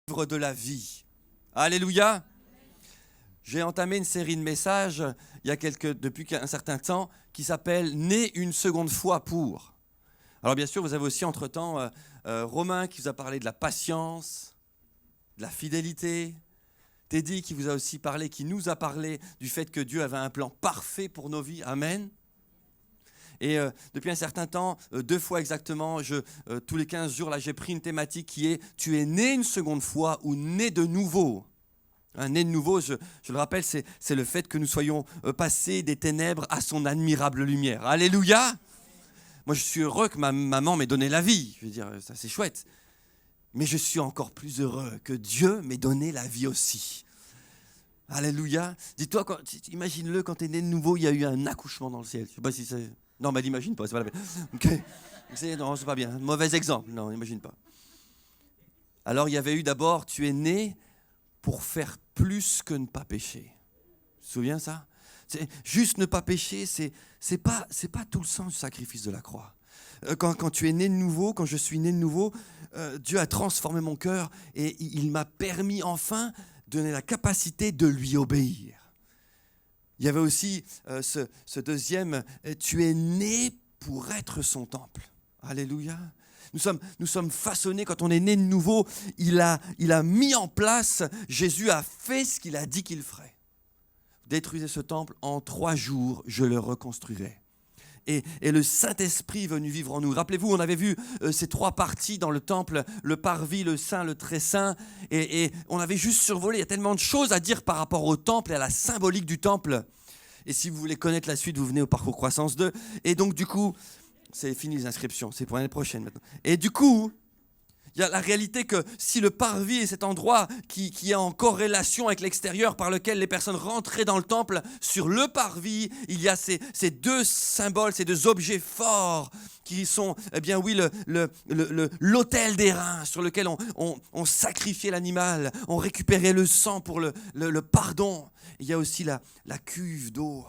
De la vie. Alléluia. J'ai entamé une série de messages depuis un certain temps qui s'appelle « Né une seconde fois pour ». Alors bien sûr, vous avez aussi entre-temps Romain qui vous a parlé de la patience, de la fidélité. Teddy qui vous a aussi parlé, qui nous a parlé du fait que Dieu avait un plan parfait pour nos vies. Amen. Et depuis un certain temps, 2 fois exactement, tous les 15 jours, là, j'ai pris une thématique qui est « Tu es né une seconde fois ou né de nouveau ». Né de nouveau, je le rappelle, c'est le fait que nous soyons passés des ténèbres à son admirable lumière. Alléluia. Moi, je suis heureux que ma maman m'ait donné la vie. Je veux dire, ça c'est chouette. Mais je suis encore plus heureux que Dieu m'ait donné la vie aussi. Alléluia. Dis-toi, imagine-le, quand tu es né de nouveau, il y a eu un accouchement dans le ciel. Je ne sais pas si c'est... Non, mais l'imagine pas, c'est pas la peine. Okay. Non, c'est pas bien. Mauvais exemple. Non, n'imagine pas. Alors, il y avait eu d'abord, tu es né pour faire plus que ne pas pécher. Tu te souviens ça? Juste ne pas pécher, c'est pas tout le sens du sacrifice de la croix. Quand tu es né de nouveau, quand je suis né de nouveau, Dieu a transformé mon cœur et il m'a permis enfin de donner la capacité de lui obéir. Il y avait aussi ce deuxième, tu es né pour être son temple. Alléluia. Nous sommes façonnés, quand on est né de nouveau, il a mis en place, Jésus a fait ce qu'il a dit qu'il ferait. Détruisez ce temple, en 3 jours, je le reconstruirai. Et le Saint-Esprit est venu vivre en nous. Rappelez-vous, on avait vu ces 3 parties dans le temple, le parvis, le saint, le très saint. Et on avait juste survolé. Il y a tellement de choses à dire par rapport au temple et à la symbolique du temple. Et si vous voulez connaître la suite, vous venez au Parcours Croissance 2. Et donc, du coup, c'est fini les inscriptions. C'est pour l'année prochaine maintenant. Et du coup, il y a la réalité que si le parvis est cet endroit qui est en corrélation avec l'extérieur par lequel les personnes rentraient dans le temple, sur le parvis, il y a ces 2 symboles, ces 2 objets forts qui sont, eh bien oui, l'autel des reins sur lequel on sacrifiait l'animal, on récupérait le sang pour le pardon. Il y a aussi la cuve d'eau,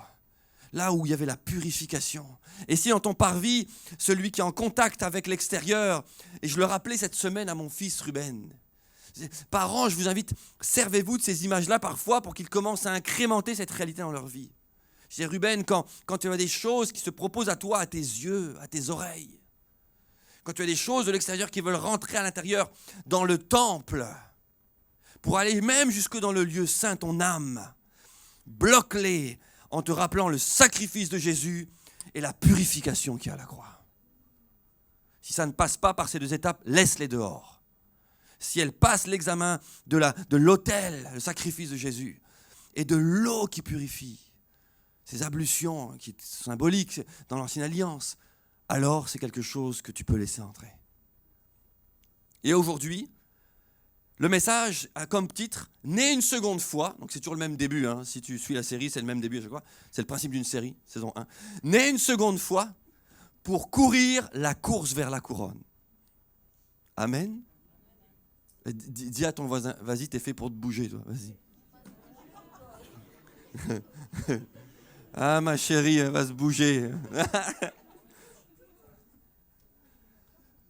là où il y avait la purification. Et si dans ton parvis, celui qui est en contact avec l'extérieur, et je le rappelais cette semaine à mon fils Ruben, parents, je vous invite, servez-vous de ces images-là parfois pour qu'ils commencent à incrémenter cette réalité dans leur vie. Je dis, Ruben, quand tu as des choses qui se proposent à toi, à tes yeux, à tes oreilles, quand tu as des choses de l'extérieur qui veulent rentrer à l'intérieur dans le temple, pour aller même jusque dans le lieu saint, ton âme, bloque-les en te rappelant le sacrifice de Jésus et la purification qu'il y a à la croix. Si ça ne passe pas par ces 2 étapes, laisse-les dehors. Si elles passent l'examen de l'autel, le sacrifice de Jésus, et de l'eau qui purifie, ces ablutions qui sont symboliques dans l'Ancienne Alliance, alors c'est quelque chose que tu peux laisser entrer. Et aujourd'hui, le message a comme titre « Né une seconde fois », donc c'est toujours le même début, hein. Si tu suis la série, c'est le même début à chaque fois. C'est le principe d'une série, saison 1. « Né une seconde fois pour courir la course vers la couronne ». Amen. Dis à ton voisin, vas-y, t'es fait pour te bouger, toi, vas-y. Ah, ma chérie, elle va se bouger.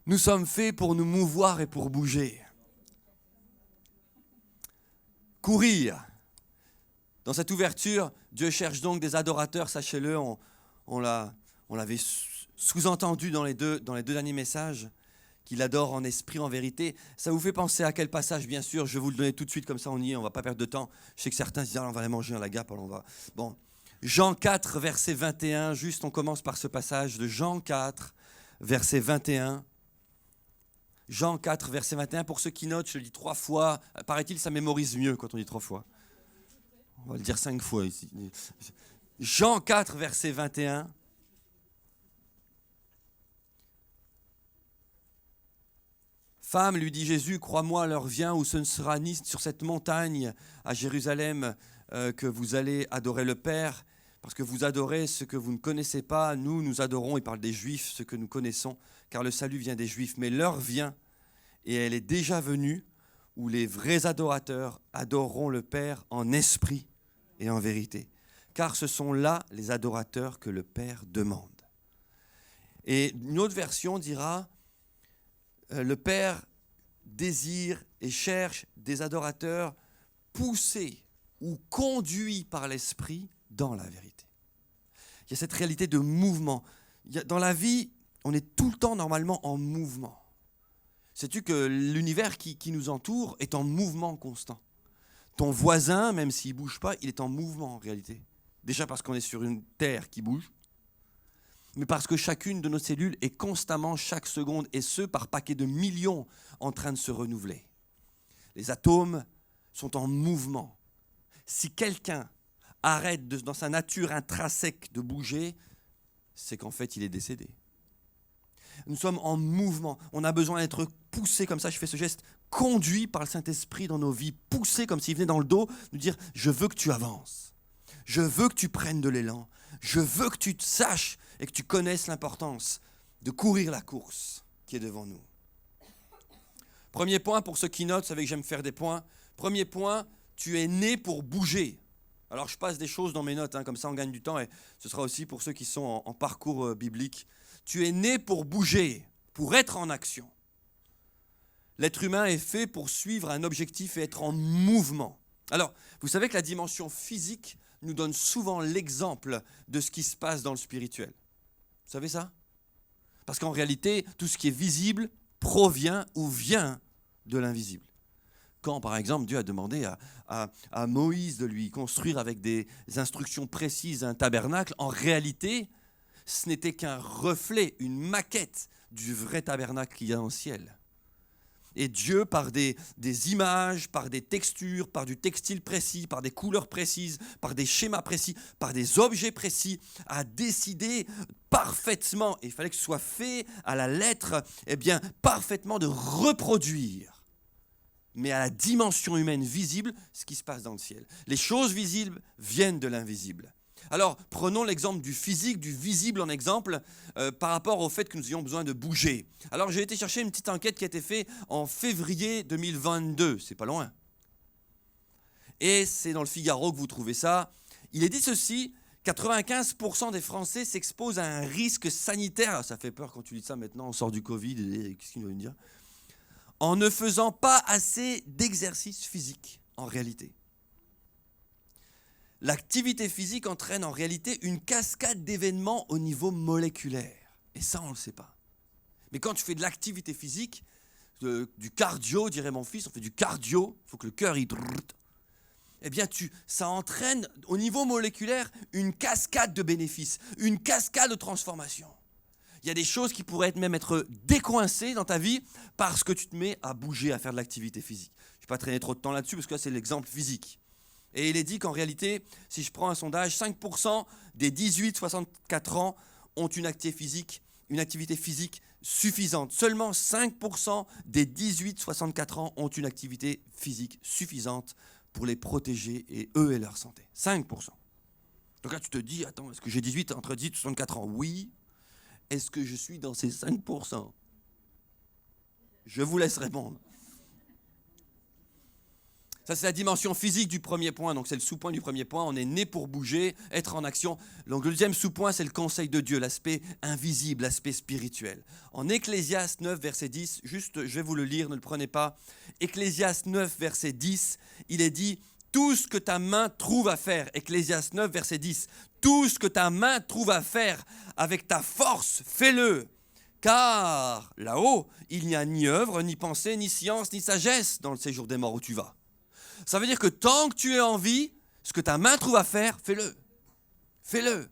Nous sommes faits pour nous mouvoir et pour bouger. Courir. Dans cette ouverture, Dieu cherche donc des adorateurs, sachez-le, on l'avait sous-entendu dans les deux derniers messages, qu'il adore en esprit, en vérité. Ça vous fait penser à quel passage, bien sûr, je vais vous le donner tout de suite, comme ça on y est, on ne va pas perdre de temps. Je sais que certains se disent, on va aller manger à la gap, alors on va... Bon, Jean 4, verset 21, juste on commence par ce passage de Jean 4, verset 21. Jean 4, verset 21, pour ceux qui notent, je le dis 3 fois. Paraît-il, ça mémorise mieux quand on dit 3 fois. On va le dire 5 fois ici. Jean 4, verset 21. Femme, lui dit Jésus, crois-moi, l'heure vient où ce ne sera ni sur cette montagne à Jérusalem que vous allez adorer le Père, parce que vous adorez ce que vous ne connaissez pas. Nous adorons, il parle des Juifs, ce que nous connaissons, car le salut vient des Juifs. Mais l'heure vient, et elle est déjà venue, où les vrais adorateurs adoreront le Père en esprit et en vérité. Car ce sont là les adorateurs que le Père demande. Et une autre version dira, le Père désire et cherche des adorateurs poussés ou conduits par l'Esprit dans la vérité. Il y a cette réalité de mouvement. Dans la vie, on est tout le temps normalement en mouvement. Sais-tu que l'univers qui nous entoure est en mouvement constant? Ton voisin, même s'il ne bouge pas, il est en mouvement en réalité. Déjà parce qu'on est sur une terre qui bouge, mais parce que chacune de nos cellules est constamment, chaque seconde, et ce, par paquets de millions, en train de se renouveler. Les atomes sont en mouvement. Si quelqu'un arrête dans sa nature intrinsèque de bouger, c'est qu'en fait, il est décédé. Nous sommes en mouvement. On a besoin d'être poussé comme ça, je fais ce geste, conduit par le Saint-Esprit dans nos vies, poussé comme s'il venait dans le dos, nous dire « Je veux que tu avances. Je veux que tu prennes de l'élan. Je veux que tu te saches et que tu connaisses l'importance de courir la course qui est devant nous. » Premier point, pour ceux qui notent, vous savez que j'aime faire des points. Premier point, tu es né pour bouger. Alors je passe des choses dans mes notes, comme ça on gagne du temps, et ce sera aussi pour ceux qui sont en parcours biblique. Tu es né pour bouger, pour être en action. L'être humain est fait pour suivre un objectif et être en mouvement. Alors, vous savez que la dimension physique nous donne souvent l'exemple de ce qui se passe dans le spirituel. Vous savez ça? Parce qu'en réalité, tout ce qui est visible provient ou vient de l'invisible. Quand, par exemple, Dieu a demandé à Moïse de lui construire avec des instructions précises un tabernacle, en réalité, ce n'était qu'un reflet, une maquette du vrai tabernacle qu'il y a dans le ciel. Et Dieu, par des images, par des textures, par du textile précis, par des couleurs précises, par des schémas précis, par des objets précis, a décidé parfaitement, et il fallait que ce soit fait à la lettre, parfaitement de reproduire, mais à la dimension humaine visible, ce qui se passe dans le ciel. Les choses visibles viennent de l'invisible. Alors, prenons l'exemple du physique, du visible en exemple, par rapport au fait que nous ayons besoin de bouger. Alors, j'ai été chercher une petite enquête qui a été faite en février 2022, c'est pas loin. Et c'est dans le Figaro que vous trouvez ça. Il est dit ceci, 95% des Français s'exposent à un risque sanitaire. Ça fait peur quand tu lis ça maintenant, on sort du Covid, et qu'est-ce qu'il va nous dire? En ne faisant pas assez d'exercice physique, en réalité. L'activité physique entraîne en réalité une cascade d'événements au niveau moléculaire. Et ça, on ne le sait pas. Mais quand tu fais de l'activité physique, du cardio, dirait mon fils, on fait du cardio, il faut que le cœur y... ça entraîne au niveau moléculaire une cascade de bénéfices, une cascade de transformation. Il y a des choses qui pourraient même être décoincées dans ta vie parce que tu te mets à bouger, à faire de l'activité physique. Je ne vais pas traîner trop de temps là-dessus parce que là, c'est l'exemple physique. Et il est dit qu'en réalité, si je prends un sondage, 5% des 18-64 ans ont une activité physique suffisante. Seulement 5% des 18-64 ans ont une activité physique suffisante pour les protéger et eux et leur santé. 5%. Donc là, tu te dis, attends, est-ce que j'ai entre 18 et 64 ans? Oui. Est-ce que je suis dans ces 5%? Je vous laisse répondre. Ça, c'est la dimension physique du premier point, donc c'est le sous-point du premier point. On est né pour bouger, être en action. Donc le deuxième sous-point, c'est le conseil de Dieu, l'aspect invisible, l'aspect spirituel. En Ecclésiaste 9, verset 10, juste, je vais vous le lire, ne le prenez pas. Ecclésiaste 9, verset 10, il est dit « Tout ce que ta main trouve à faire », Ecclésiaste 9, verset 10, « Tout ce que ta main trouve à faire avec ta force, fais-le. Car là-haut, il n'y a ni œuvre, ni pensée, ni science, ni sagesse dans le séjour des morts où tu vas. » Ça veut dire que tant que tu es en vie, ce que ta main trouve à faire, fais-le. Fais-le.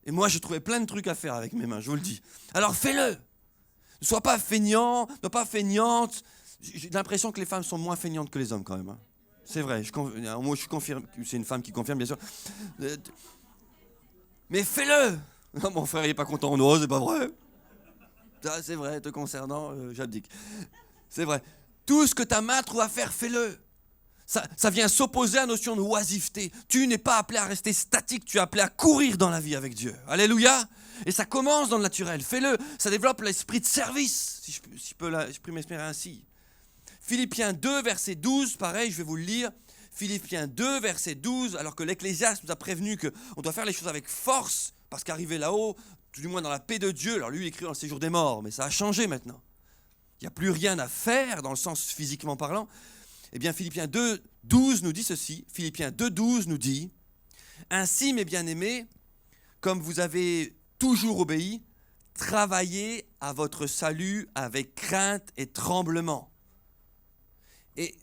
Et moi, j'ai trouvé plein de trucs à faire avec mes mains, je vous le dis. Alors fais-le. Ne sois pas feignant, ne pas feignante. J'ai l'impression que les femmes sont moins feignantes que les hommes quand même. C'est vrai, moi je confirme, c'est une femme qui confirme bien sûr. Mais fais-le. Non, mon frère il n'est pas content, non, c'est pas vrai. Ça, c'est vrai, te concernant, j'abdique. C'est vrai. Tout ce que ta main trouve à faire, fais-le. Ça vient s'opposer à la notion de oisiveté. Tu n'es pas appelé à rester statique, tu es appelé à courir dans la vie avec Dieu. Alléluia. Et ça commence dans le naturel. Fais-le. Ça développe l'esprit de service, si je peux m'exprimer ainsi. Philippiens 2, verset 12, pareil, je vais vous le lire. Philippiens 2, verset 12, alors que l'Ecclésiaste nous a prévenu qu'on doit faire les choses avec force, parce qu'arriver là-haut, tout du moins dans la paix de Dieu, alors lui il écrit dans le séjour des morts, mais ça a changé maintenant. il n'y a plus rien à faire dans le sens physiquement parlant, eh bien Philippiens 2,12 nous dit ceci. Philippiens 2,12 nous dit « Ainsi, mes bien-aimés, comme vous avez toujours obéi, travaillez à votre salut avec crainte et tremblement. » Et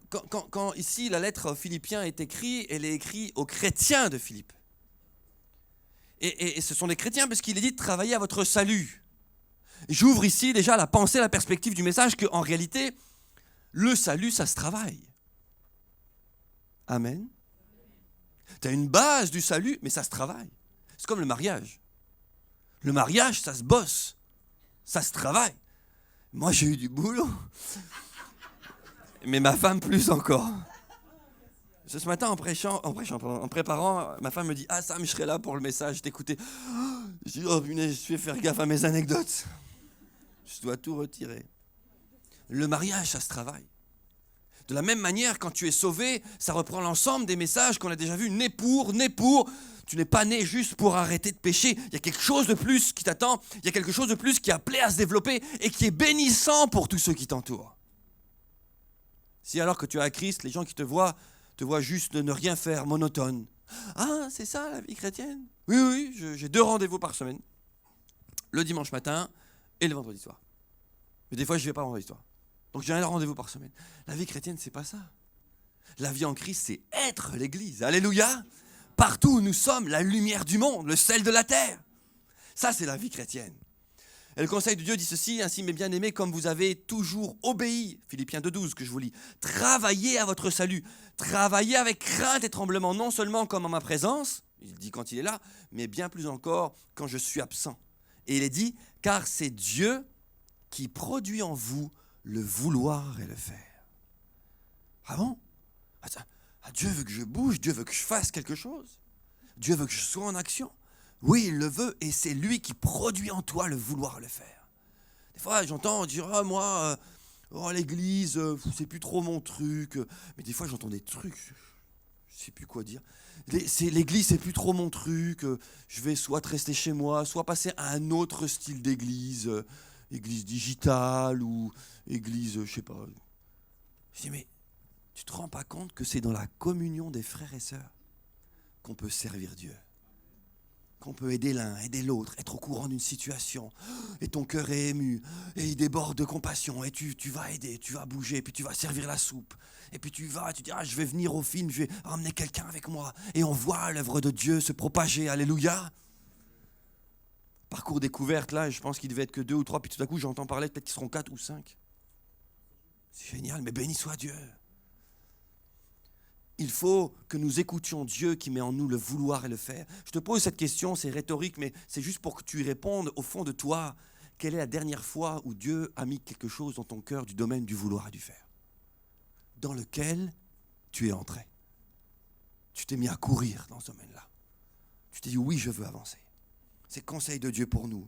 quand ici la lettre aux Philippiens est écrite, elle est écrite aux chrétiens de Philippe. Et ce sont des chrétiens parce qu'il est dit de travailler à votre salut. J'ouvre ici déjà la pensée, la perspective du message qu'en réalité, le salut, ça se travaille. Amen. Tu as une base du salut, mais ça se travaille. C'est comme le mariage. Le mariage, ça se bosse. Ça se travaille. Moi, j'ai eu du boulot. Mais ma femme, plus encore. Ce matin, en préparant, ma femme me dit « Ah Sam, je serai là pour le message, t'écouter. » Je dis « Oh punaise, je vais faire gaffe à mes anecdotes. Je dois tout retirer. » Le mariage, ça se travaille. De la même manière, quand tu es sauvé, ça reprend l'ensemble des messages qu'on a déjà vus. Né pour. Tu n'es pas né juste pour arrêter de pécher. Il y a quelque chose de plus qui t'attend. Il y a quelque chose de plus qui est appelé à se développer et qui est bénissant pour tous ceux qui t'entourent. Si alors que tu as Christ, les gens qui te voient juste de ne rien faire, monotone. Ah, c'est ça la vie chrétienne? Oui, j'ai 2 rendez-vous par semaine. Le dimanche matin et le vendredi soir. Mais des fois, je ne vais pas le vendredi soir. Donc j'ai un rendez-vous par semaine. La vie chrétienne, c'est pas ça. La vie en Christ, c'est être l'Église. Alléluia. Partout où nous sommes, la lumière du monde, le sel de la terre. Ça, c'est la vie chrétienne. Et le conseil de Dieu dit ceci: ainsi, mes bien-aimés, comme vous avez toujours obéi, Philippiens 2,12 que je vous lis, travaillez à votre salut, travaillez avec crainte et tremblement, non seulement comme en ma présence, il dit quand il est là, mais bien plus encore quand je suis absent. Et il est dit, car c'est Dieu qui produit en vous le vouloir et le faire. Ah bon? Dieu veut que je bouge, Dieu veut que je fasse quelque chose. Dieu veut que je sois en action. Oui, il le veut et c'est lui qui produit en toi le vouloir le faire. Des fois, j'entends dire, moi, l'église, c'est plus trop mon truc. Mais des fois, j'entends des trucs, je ne sais plus quoi dire. L'église, c'est plus trop mon truc. Je vais soit rester chez moi, soit passer à un autre style d'église, église digitale ou église, je ne sais pas. Je dis, mais tu ne te rends pas compte que c'est dans la communion des frères et sœurs qu'on peut servir Dieu, qu'on peut aider l'un, aider l'autre, être au courant d'une situation, et ton cœur est ému, et il déborde de compassion, et tu vas aider, tu vas bouger, puis tu vas servir la soupe, et puis tu dis, je vais venir au film, je vais ramener quelqu'un avec moi, et on voit l'œuvre de Dieu se propager, alléluia. Parcours découverte, là, je pense qu'il devait être que 2 ou 3, puis tout à coup j'entends parler, peut-être qu'ils seront 4 ou 5. C'est génial, mais béni soit Dieu. Il faut que nous écoutions Dieu qui met en nous le vouloir et le faire. Je te pose cette question, c'est rhétorique, mais c'est juste pour que tu y répondes au fond de toi. Quelle est la dernière fois où Dieu a mis quelque chose dans ton cœur du domaine du vouloir et du faire, dans lequel tu es entré? Tu t'es mis à courir dans ce domaine-là. Tu t'es dit, oui, je veux avancer. C'est le conseil de Dieu pour nous.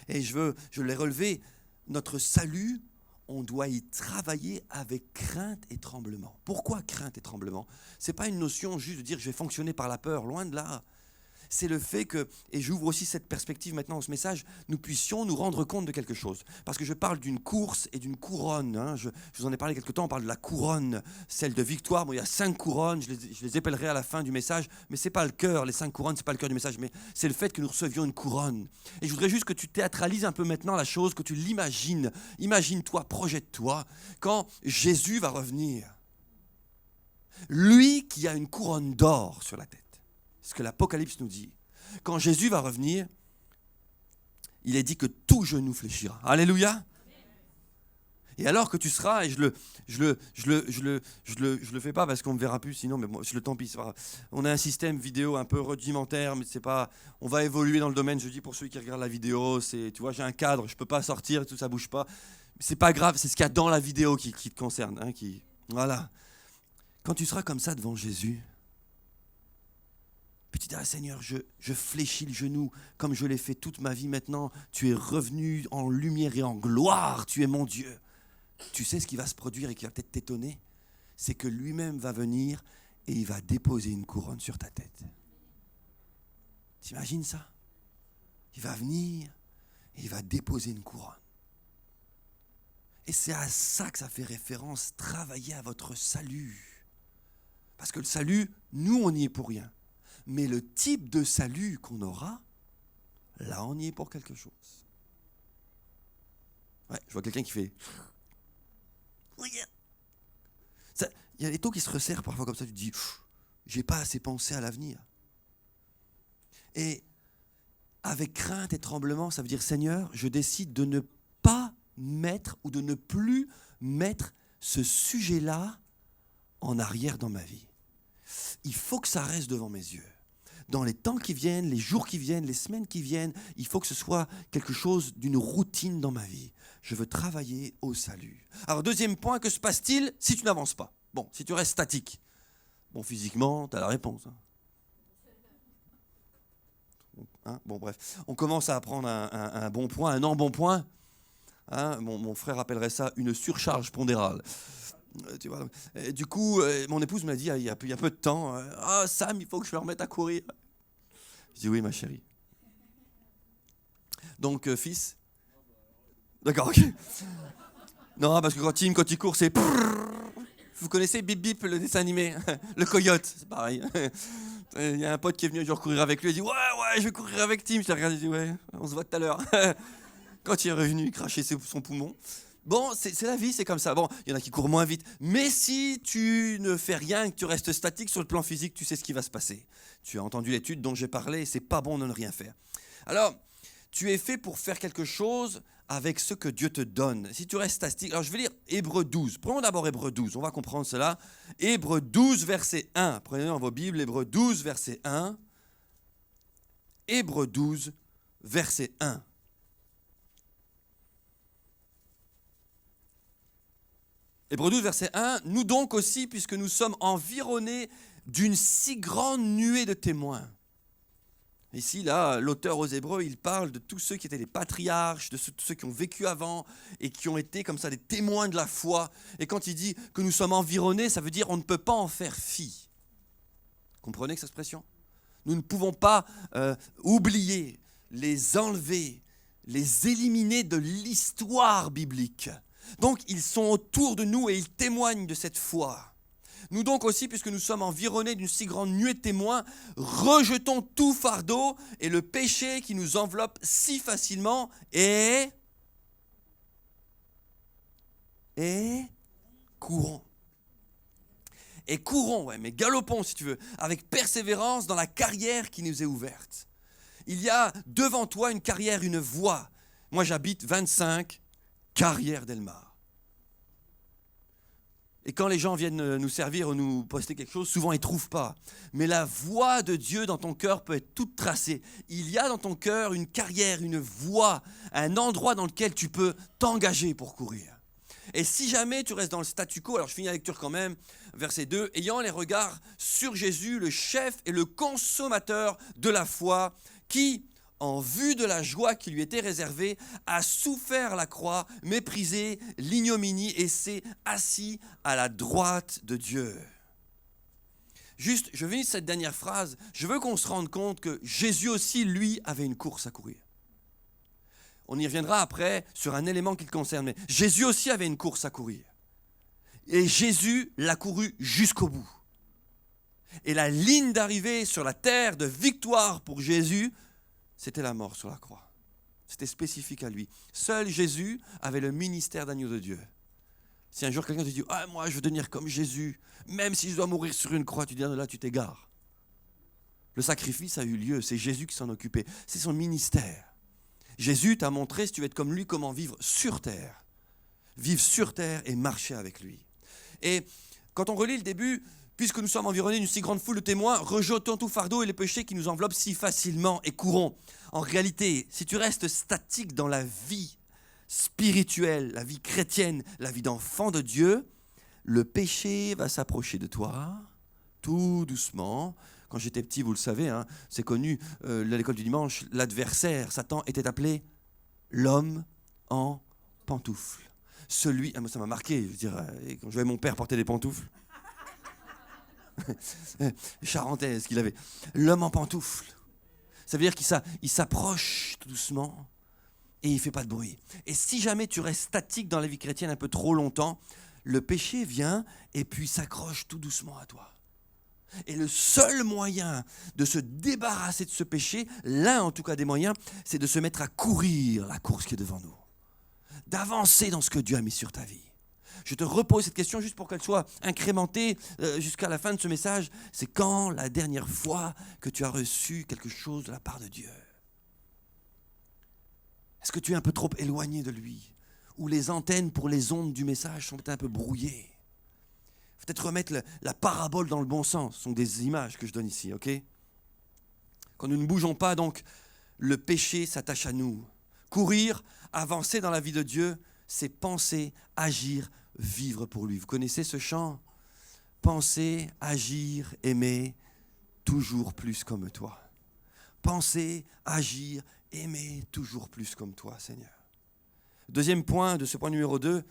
Et je l'ai relevé, notre salut, on doit y travailler avec crainte et tremblement. Pourquoi crainte et tremblement? Ce n'est pas une notion juste de dire je vais fonctionner par la peur, loin de là. C'est le fait que, et j'ouvre aussi cette perspective maintenant dans ce message, nous puissions nous rendre compte de quelque chose. Parce que je parle d'une course et d'une couronne. Hein. Je vous en ai parlé quelque temps, on parle de la couronne, celle de victoire. Bon, il y a 5 couronnes, je les épellerai à la fin du message, mais ce n'est pas le cœur, les 5 couronnes, ce n'est pas le cœur du message, mais c'est le fait que nous recevions une couronne. Et je voudrais juste que tu théâtralises un peu maintenant la chose, que tu l'imagines. Imagine-toi, projette-toi, quand Jésus va revenir. Lui qui a une couronne d'or sur la tête. C'est ce que l'Apocalypse nous dit. Quand Jésus va revenir, il est dit que tout genou fléchira. Alléluia. Et alors que tu seras, et je le fais pas parce qu'on me verra plus, sinon, mais moi, je le tant pis. On a un système vidéo un peu rudimentaire, mais c'est pas. On va évoluer dans le domaine. Je dis pour ceux qui regardent la vidéo, tu vois, j'ai un cadre, je peux pas sortir, tout ça bouge pas. C'est pas grave, c'est ce qu'il y a dans la vidéo qui te concerne, hein, voilà. Quand tu seras comme ça devant Jésus. Puis tu diras, Seigneur, je fléchis le genou comme je l'ai fait toute ma vie maintenant. Tu es revenu en lumière et en gloire. Tu es mon Dieu. Tu sais ce qui va se produire et qui va peut-être t'étonner? C'est que lui-même va venir et il va déposer une couronne sur ta tête. T'imagines ça? Il va venir et il va déposer une couronne. Et c'est à ça que ça fait référence, travailler à votre salut. Parce que le salut, nous, on n'y est pour rien. Mais le type de salut qu'on aura, là, on y est pour quelque chose. Ouais, je vois quelqu'un qui fait... Il y a les taux qui se resserrent parfois comme ça, tu te dis, j'ai pas assez pensé à l'avenir. Et avec crainte et tremblement, ça veut dire, Seigneur, je décide de ne pas mettre ou de ne plus mettre ce sujet-là en arrière dans ma vie. Il faut que ça reste devant mes yeux. Dans les temps qui viennent, les jours qui viennent, les semaines qui viennent, il faut que ce soit quelque chose d'une routine dans ma vie. Je veux travailler au salut. Alors, deuxième point, que se passe-t-il si tu n'avances pas? Bon, si tu restes statique. Bon, physiquement, tu as la réponse. Bon, bref. On commence à apprendre un bon point, un non-bon-point. Mon frère appellerait ça une surcharge pondérale. Tu vois, du coup, mon épouse m'a dit il y a peu de temps, Sam, il faut que je me remette à courir. Je dis oui, ma chérie. Donc, fils. D'accord, ok. Non, parce que quand il court, c'est... Vous connaissez Bip Bip, le dessin animé? Le coyote, c'est pareil. Il y a un pote qui est venu un jour courir avec lui, il dit ouais, je vais courir avec Tim. Je l'ai regardé, je dis ouais, on se voit tout à l'heure. Quand il est revenu, il crachait son poumon. Bon, c'est la vie, c'est comme ça. Bon, il y en a qui courent moins vite. Mais si tu ne fais rien, que tu restes statique sur le plan physique, tu sais ce qui va se passer. Tu as entendu l'étude dont j'ai parlé, et c'est pas bon de ne rien faire. Alors, tu es fait pour faire quelque chose avec ce que Dieu te donne. Si tu restes statique... Alors, je vais lire Hébreux 12. Prenons d'abord Hébreux 12, on va comprendre cela. Hébreux 12, verset 1. Prenez dans vos Bibles, Hébreux 12, verset 1. Hébreux 12, verset 1. Hébreux 12, verset 1. Nous donc aussi, puisque nous sommes environnés d'une si grande nuée de témoins. Ici, là, l'auteur aux Hébreux, il parle de tous ceux qui étaient les patriarches, de tous ceux qui ont vécu avant et qui ont été comme ça des témoins de la foi. Et quand il dit que nous sommes environnés, ça veut dire on ne peut pas en faire fi. Comprenez cette expression? Nous ne pouvons pas oublier, les enlever, les éliminer de l'histoire biblique. Donc, ils sont autour de nous et ils témoignent de cette foi. Nous donc aussi, puisque nous sommes environnés d'une si grande nuée de témoins, rejetons tout fardeau et le péché qui nous enveloppe si facilement et courons. Et courons, mais galopons si tu veux, avec persévérance dans la carrière qui nous est ouverte. Il y a devant toi une carrière, une voie. Moi j'habite 25, Carrière d'Elmar. Et quand les gens viennent nous servir ou nous poster quelque chose, souvent ils ne trouvent pas. Mais la voie de Dieu dans ton cœur peut être toute tracée. Il y a dans ton cœur une carrière, une voie, un endroit dans lequel tu peux t'engager pour courir. Et si jamais tu restes dans le statu quo, alors je finis la lecture quand même, verset 2, ayant les regards sur Jésus, le chef et le consommateur de la foi, qui, en vue de la joie qui lui était réservée, a souffert la croix, méprisé l'ignominie et s'est assis à la droite de Dieu. Juste, je finis cette dernière phrase, je veux qu'on se rende compte que Jésus aussi, lui, avait une course à courir. On y reviendra après sur un élément qui le concerne, mais Jésus aussi avait une course à courir. Et Jésus l'a couru jusqu'au bout. Et la ligne d'arrivée sur la terre de victoire pour Jésus, c'était la mort sur la croix. C'était spécifique à lui. Seul Jésus avait le ministère d'agneau de Dieu. Si un jour quelqu'un te dit « Ah, moi, je veux devenir comme Jésus, même si je dois mourir sur une croix », tu dis « Là, tu t'égares. » Le sacrifice a eu lieu, c'est Jésus qui s'en occupait. C'est son ministère. Jésus t'a montré, si tu veux être comme lui, comment vivre sur terre. Vivre sur terre et marcher avec lui. Et quand on relit le début, puisque nous sommes environnés d'une si grande foule de témoins, rejetons tout fardeau et les péchés qui nous enveloppent si facilement et courons. En réalité, si tu restes statique dans la vie spirituelle, la vie chrétienne, la vie d'enfant de Dieu, le péché va s'approcher de toi, tout doucement. Quand j'étais petit, vous le savez, c'est connu, à l'école du dimanche, l'adversaire, Satan, était appelé l'homme en pantoufles. Moi ça m'a marqué, je veux dire, quand je voyais mon père porter des pantoufles. Charentaise qu'il avait. L'homme en pantoufles. Ça veut dire qu'il s'approche tout doucement et il ne fait pas de bruit. Et si jamais tu restes statique dans la vie chrétienne un peu trop longtemps, le péché vient et puis s'accroche tout doucement à toi. Et le seul moyen de se débarrasser de ce péché, l'un en tout cas des moyens, c'est de se mettre à courir la course qui est devant nous. D'avancer dans ce que Dieu a mis sur ta vie. Je te repose cette question juste pour qu'elle soit incrémentée jusqu'à la fin de ce message. C'est quand la dernière fois que tu as reçu quelque chose de la part de Dieu? Est-ce que tu es un peu trop éloigné de lui? Ou les antennes pour les ondes du message sont peut-être un peu brouillées? Peut-être remettre la parabole dans le bon sens. Ce sont des images que je donne ici, ok? Quand nous ne bougeons pas, donc, le péché s'attache à nous. Courir, avancer dans la vie de Dieu, c'est penser, agir, vivre pour lui. Vous connaissez ce chant? Penser, agir, aimer, toujours plus comme toi. Penser, agir, aimer, toujours plus comme toi, Seigneur. Deuxième point de ce point numéro 2,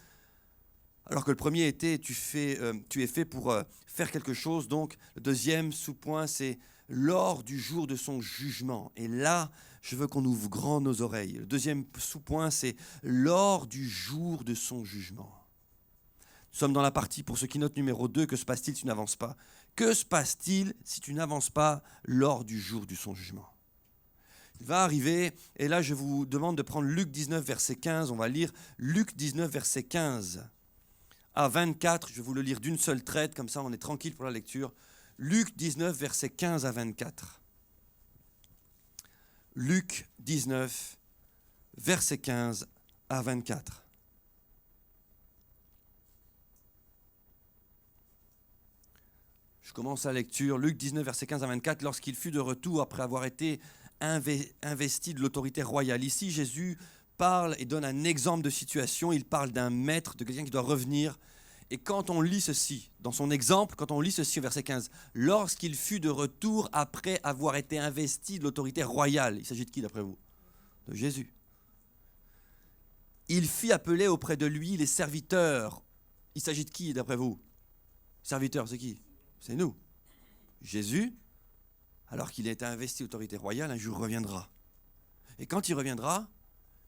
alors que le premier était tu es fait pour faire quelque chose, donc le deuxième sous-point c'est lors du jour de son jugement. Et là, je veux qu'on ouvre grand nos oreilles. Le deuxième sous-point c'est lors du jour de son jugement. Nous sommes dans la partie, pour ceux qui notent numéro 2, que se passe-t-il si tu n'avances pas? Que se passe-t-il si tu n'avances pas lors du jour de son jugement? Il va arriver, et là je vous demande de prendre Luc 19, verset 15. On va lire Luc 19, verset 15 à 24. Je vais vous le lire d'une seule traite, comme ça on est tranquille pour la lecture. Luc 19, verset 15 à 24. Luc 19, verset 15 à 24. Je commence la lecture. Luc 19, verset 15 à 24. Lorsqu'il fut de retour après avoir été investi de l'autorité royale. Ici, Jésus parle et donne un exemple de situation. Il parle d'un maître, de quelqu'un qui doit revenir. Et quand on lit ceci, dans son exemple, quand on lit ceci au verset 15, lorsqu'il fut de retour après avoir été investi de l'autorité royale, il s'agit de qui d'après vous? De Jésus. Il fit appeler auprès de lui les serviteurs. Il s'agit de qui d'après vous? Serviteurs, c'est qui? C'est nous. Jésus, alors qu'il a été investi d'autorité royale, un jour reviendra. Et quand il reviendra,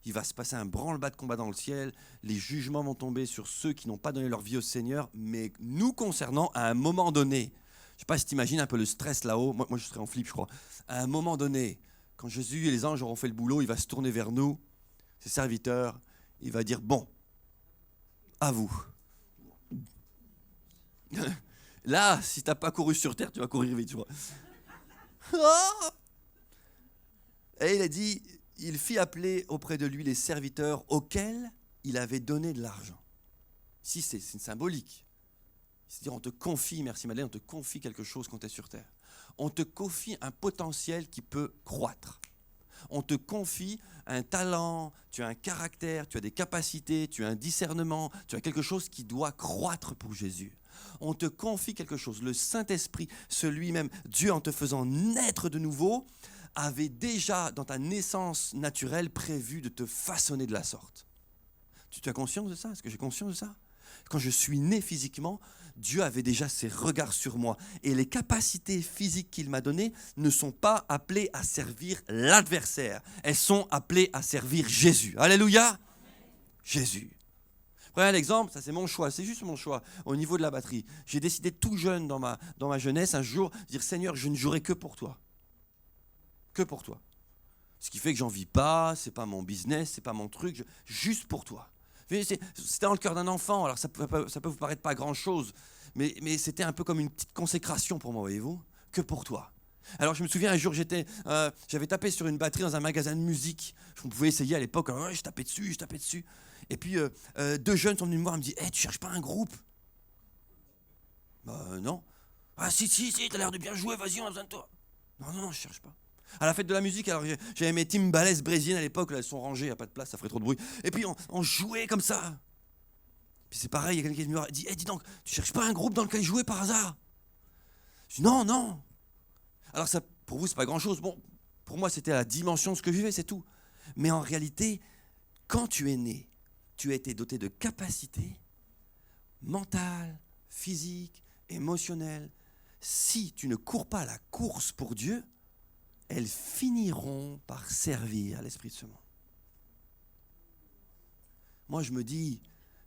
il va se passer un branle-bas de combat dans le ciel. Les jugements vont tomber sur ceux qui n'ont pas donné leur vie au Seigneur, mais nous concernant, à un moment donné, je ne sais pas si tu imagines un peu le stress là-haut, moi je serais en flip je crois, à un moment donné, quand Jésus et les anges auront fait le boulot, il va se tourner vers nous, ses serviteurs, il va dire, bon, à vous. Là, si tu n'as pas couru sur terre, tu vas courir vite, tu vois. Et il a dit, il fit appeler auprès de lui les serviteurs auxquels il avait donné de l'argent. Si c'est une symbolique. C'est-à-dire on te confie, merci Madeleine, on te confie quelque chose quand tu es sur terre. On te confie un potentiel qui peut croître. On te confie un talent, tu as un caractère, tu as des capacités, tu as un discernement, tu as quelque chose qui doit croître pour Jésus. On te confie quelque chose. Le Saint-Esprit, celui-même, Dieu en te faisant naître de nouveau, avait déjà dans ta naissance naturelle prévu de te façonner de la sorte. Tu as conscience de ça? Est-ce que j'ai conscience de ça? Quand je suis né physiquement, Dieu avait déjà ses regards sur moi. Et les capacités physiques qu'il m'a données ne sont pas appelées à servir l'adversaire. Elles sont appelées à servir Jésus. Alléluia! Amen. Jésus. Prenez un exemple, ça c'est mon choix, c'est juste mon choix au niveau de la batterie. J'ai décidé tout jeune dans ma jeunesse un jour de dire Seigneur, je ne jouerai que pour toi. Que pour toi. Ce qui fait que j'en vis pas, c'est pas mon business, c'est pas mon truc, juste pour toi. C'était dans le cœur d'un enfant, alors ça peut vous paraître pas grand-chose, mais c'était un peu comme une petite consécration pour moi, voyez-vous, que pour toi. Alors je me souviens un jour, j'avais tapé sur une batterie dans un magasin de musique. On pouvait essayer à l'époque, je tapais dessus. Et puis deux jeunes sont venus me voir et me disent hey, tu cherches pas un groupe? Non. Ah si, t'as l'air de bien jouer, vas-y, on a besoin de toi. Non, je cherche pas. À la fête de la musique, alors j'avais mes timbales brésiliennes à l'époque, là, elles sont rangées, il n'y a pas de place, ça ferait trop de bruit. Et puis on jouait comme ça. Puis c'est pareil, il y a quelqu'un qui me dit hey, dis donc, tu cherches pas un groupe dans lequel jouer par hasard? Je dis non. Alors ça, pour vous, c'est pas grand-chose. Bon, pour moi, c'était la dimension de ce que je vivais, c'est tout. Mais en réalité, quand tu es né, tu as été doté de capacités mentales, physiques, émotionnelles. Si tu ne cours pas la course pour Dieu, elles finiront par servir à l'esprit de ce monde. Moi, je me dis,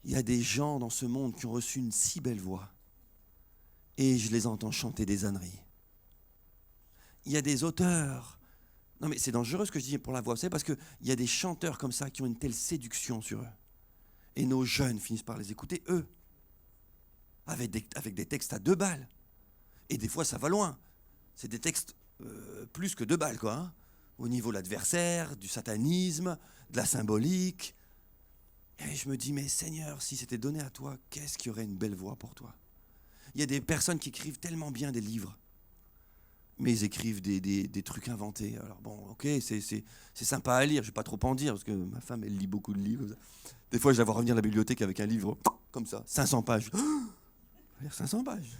il y a des gens dans ce monde qui ont reçu une si belle voix. Et je les entends chanter des âneries. Il y a des auteurs. Non, mais c'est dangereux ce que je dis pour la voix. Vous savez, parce qu'il y a des chanteurs comme ça qui ont une telle séduction sur eux. Et nos jeunes finissent par les écouter, eux. Avec des textes à 2 balles. Et des fois, ça va loin. C'est des textes plus que 2 balles, quoi. Hein, au niveau de l'adversaire, du satanisme, de la symbolique. Et je me dis, mais Seigneur, si c'était donné à toi, qu'est-ce qui aurait une belle voix pour toi? Il y a des personnes qui écrivent tellement bien des livres, mais ils écrivent des trucs inventés. Alors bon, ok, c'est sympa à lire, je ne vais pas trop en dire, parce que ma femme, elle lit beaucoup de livres. Des fois, je la vois revenir à la bibliothèque avec un livre comme ça, 500 pages. Je vais lire 500 pages.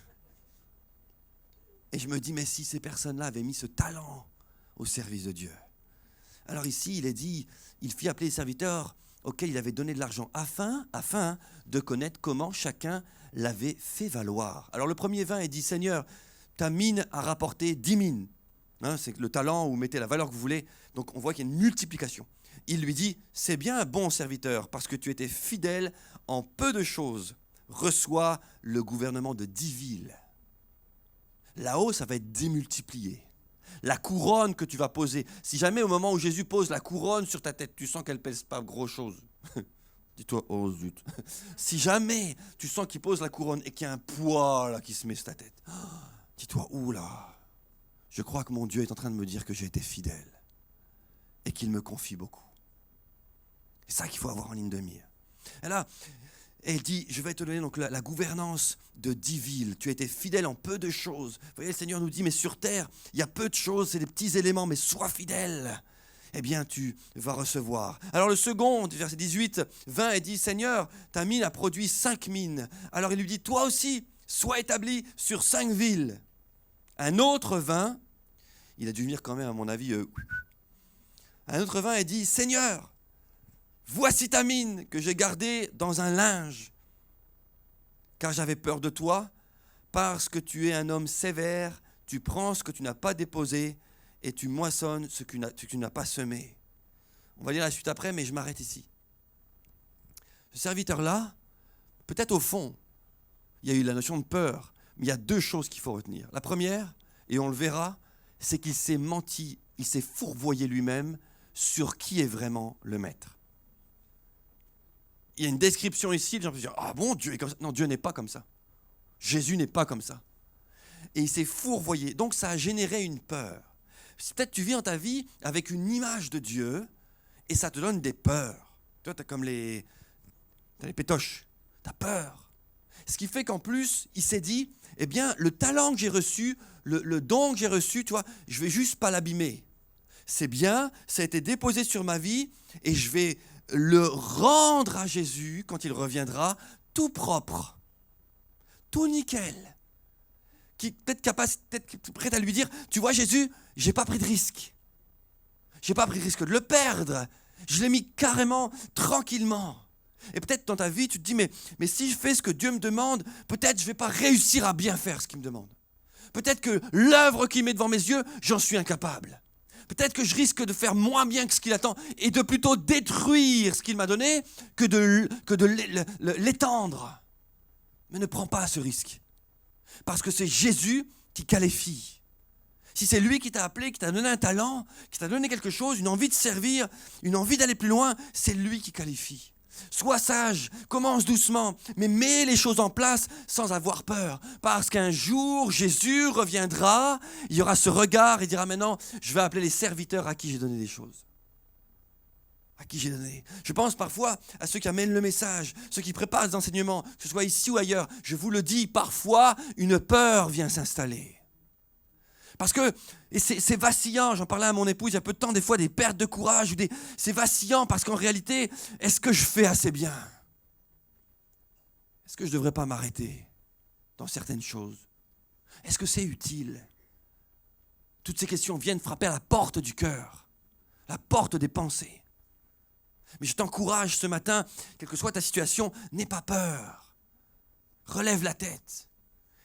Et je me dis, mais si ces personnes-là avaient mis ce talent au service de Dieu. Alors ici, il est dit, il fit appeler les serviteurs auxquels il avait donné de l'argent afin de connaître comment chacun l'avait fait valoir. Alors le premier vint et dit, Seigneur, ta mine a rapporté 10 mines. Hein, c'est le talent où vous mettez la valeur que vous voulez. Donc on voit qu'il y a une multiplication. Il lui dit, c'est bien, bon serviteur, parce que tu étais fidèle en peu de choses. Reçois le gouvernement de 10 villes. Là-haut, ça va être démultiplié. La couronne que tu vas poser, si jamais au moment où Jésus pose la couronne sur ta tête, tu sens qu'elle ne pèse pas gros-chose, dis-toi, oh zut. Si jamais tu sens qu'il pose la couronne et qu'il y a un poids là, qui se met sur ta tête, dis-toi, oula, je crois que mon Dieu est en train de me dire que j'ai été fidèle et qu'il me confie beaucoup. C'est ça qu'il faut avoir en ligne de mire. Et là, elle dit, je vais te donner donc la gouvernance de 10 villes. Tu as été fidèle en peu de choses. Vous voyez, le Seigneur nous dit, mais sur terre, il y a peu de choses, c'est des petits éléments, mais sois fidèle. Eh bien, tu vas recevoir. Alors le second, verset 18, vint et dit, Seigneur, ta mine a produit 5 mines. Alors il lui dit, toi aussi, sois établi sur 5 villes. Un autre vint, il a dû venir quand même, à mon avis, un autre vint et dit, Seigneur, voici ta mine que j'ai gardée dans un linge, car j'avais peur de toi, parce que tu es un homme sévère, tu prends ce que tu n'as pas déposé et tu moissonnes ce que tu n'as pas semé. On va lire la suite après, mais je m'arrête ici. Ce serviteur-là, peut-être au fond, il y a eu la notion de peur, mais il y a 2 choses qu'il faut retenir. La première, et on le verra, c'est qu'il s'est menti, il s'est fourvoyé lui-même sur qui est vraiment le maître. Il y a une description ici, les gens peuvent dire, ah bon, Dieu est comme ça. Non, Dieu n'est pas comme ça. Jésus n'est pas comme ça. Et il s'est fourvoyé. Donc ça a généré une peur. Peut-être tu vis dans ta vie avec une image de Dieu et ça te donne des peurs. Toi, tu as comme les pétoches. Tu as peur. Ce qui fait qu'en plus, il s'est dit, eh bien, le talent que j'ai reçu, le don que j'ai reçu, tu vois, je ne vais juste pas l'abîmer. C'est bien, ça a été déposé sur ma vie et je vais le rendre à Jésus quand il reviendra tout propre, tout nickel. Peut-être prêt à lui dire, tu vois Jésus, j'ai pas pris de risque. J'ai pas pris de risque de le perdre. Je l'ai mis carrément, tranquillement. Et peut-être dans ta vie, tu te dis, mais si je fais ce que Dieu me demande, peut-être je vais pas réussir à bien faire ce qu'il me demande. Peut-être que l'œuvre qu'il met devant mes yeux, j'en suis incapable. Peut-être que je risque de faire moins bien que ce qu'il attend et de plutôt détruire ce qu'il m'a donné que de l'étendre. Mais ne prends pas ce risque. Parce que c'est Jésus qui qualifie. Si c'est lui qui t'a appelé, qui t'a donné un talent, qui t'a donné quelque chose, une envie de servir, une envie d'aller plus loin, c'est lui qui qualifie. Sois sage, commence doucement, mais mets les choses en place sans avoir peur. Parce qu'un jour, Jésus reviendra, il y aura ce regard, il dira maintenant, je vais appeler les serviteurs à qui j'ai donné des choses. À qui j'ai donné. Je pense parfois à ceux qui amènent le message, ceux qui préparent les enseignements, que ce soit ici ou ailleurs. Je vous le dis, parfois, une peur vient s'installer. Parce que et c'est vacillant, j'en parlais à mon épouse il y a peu de temps, des fois des pertes de courage, c'est vacillant parce qu'en réalité, est-ce que je fais assez bien? Est-ce que je ne devrais pas m'arrêter dans certaines choses? Est-ce que c'est utile? Toutes ces questions viennent frapper à la porte du cœur, la porte des pensées. Mais je t'encourage ce matin, quelle que soit ta situation, n'aie pas peur. Relève la tête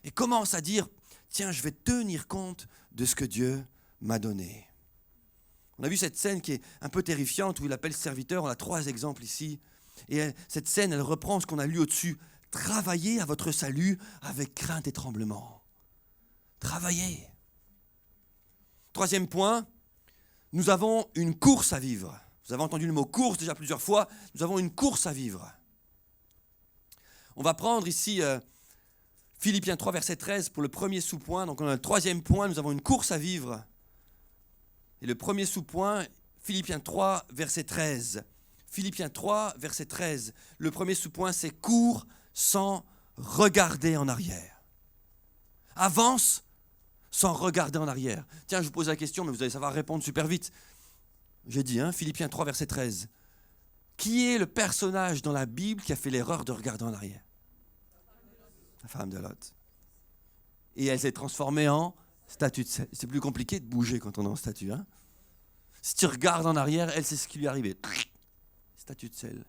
et commence à dire, tiens, je vais tenir compte de ce que Dieu m'a donné. On a vu cette scène qui est un peu terrifiante où il appelle serviteur, on a 3 exemples ici. Cette scène, elle reprend ce qu'on a lu au-dessus. Travaillez à votre salut avec crainte et tremblement. Travaillez. Troisième point, nous avons une course à vivre. Vous avez entendu le mot course déjà plusieurs fois. Nous avons une course à vivre. On va prendre ici Philippiens 3, verset 13 pour le premier sous-point. Donc on a le troisième point, nous avons une course à vivre. Et le premier sous-point, Philippiens 3, verset 13. Philippiens 3, verset 13. Le premier sous-point, c'est cours sans regarder en arrière. Avance sans regarder en arrière. Tiens, je vous pose la question, mais vous allez savoir répondre super vite. J'ai dit, Philippiens 3, verset 13. Qui est le personnage dans la Bible qui a fait l'erreur de regarder en arrière? La femme de Lot. Et elle s'est transformée en statue de sel. C'est plus compliqué de bouger quand on est en statue. Si tu regardes en arrière, elle sait ce qui lui est arrivé. Statue de sel.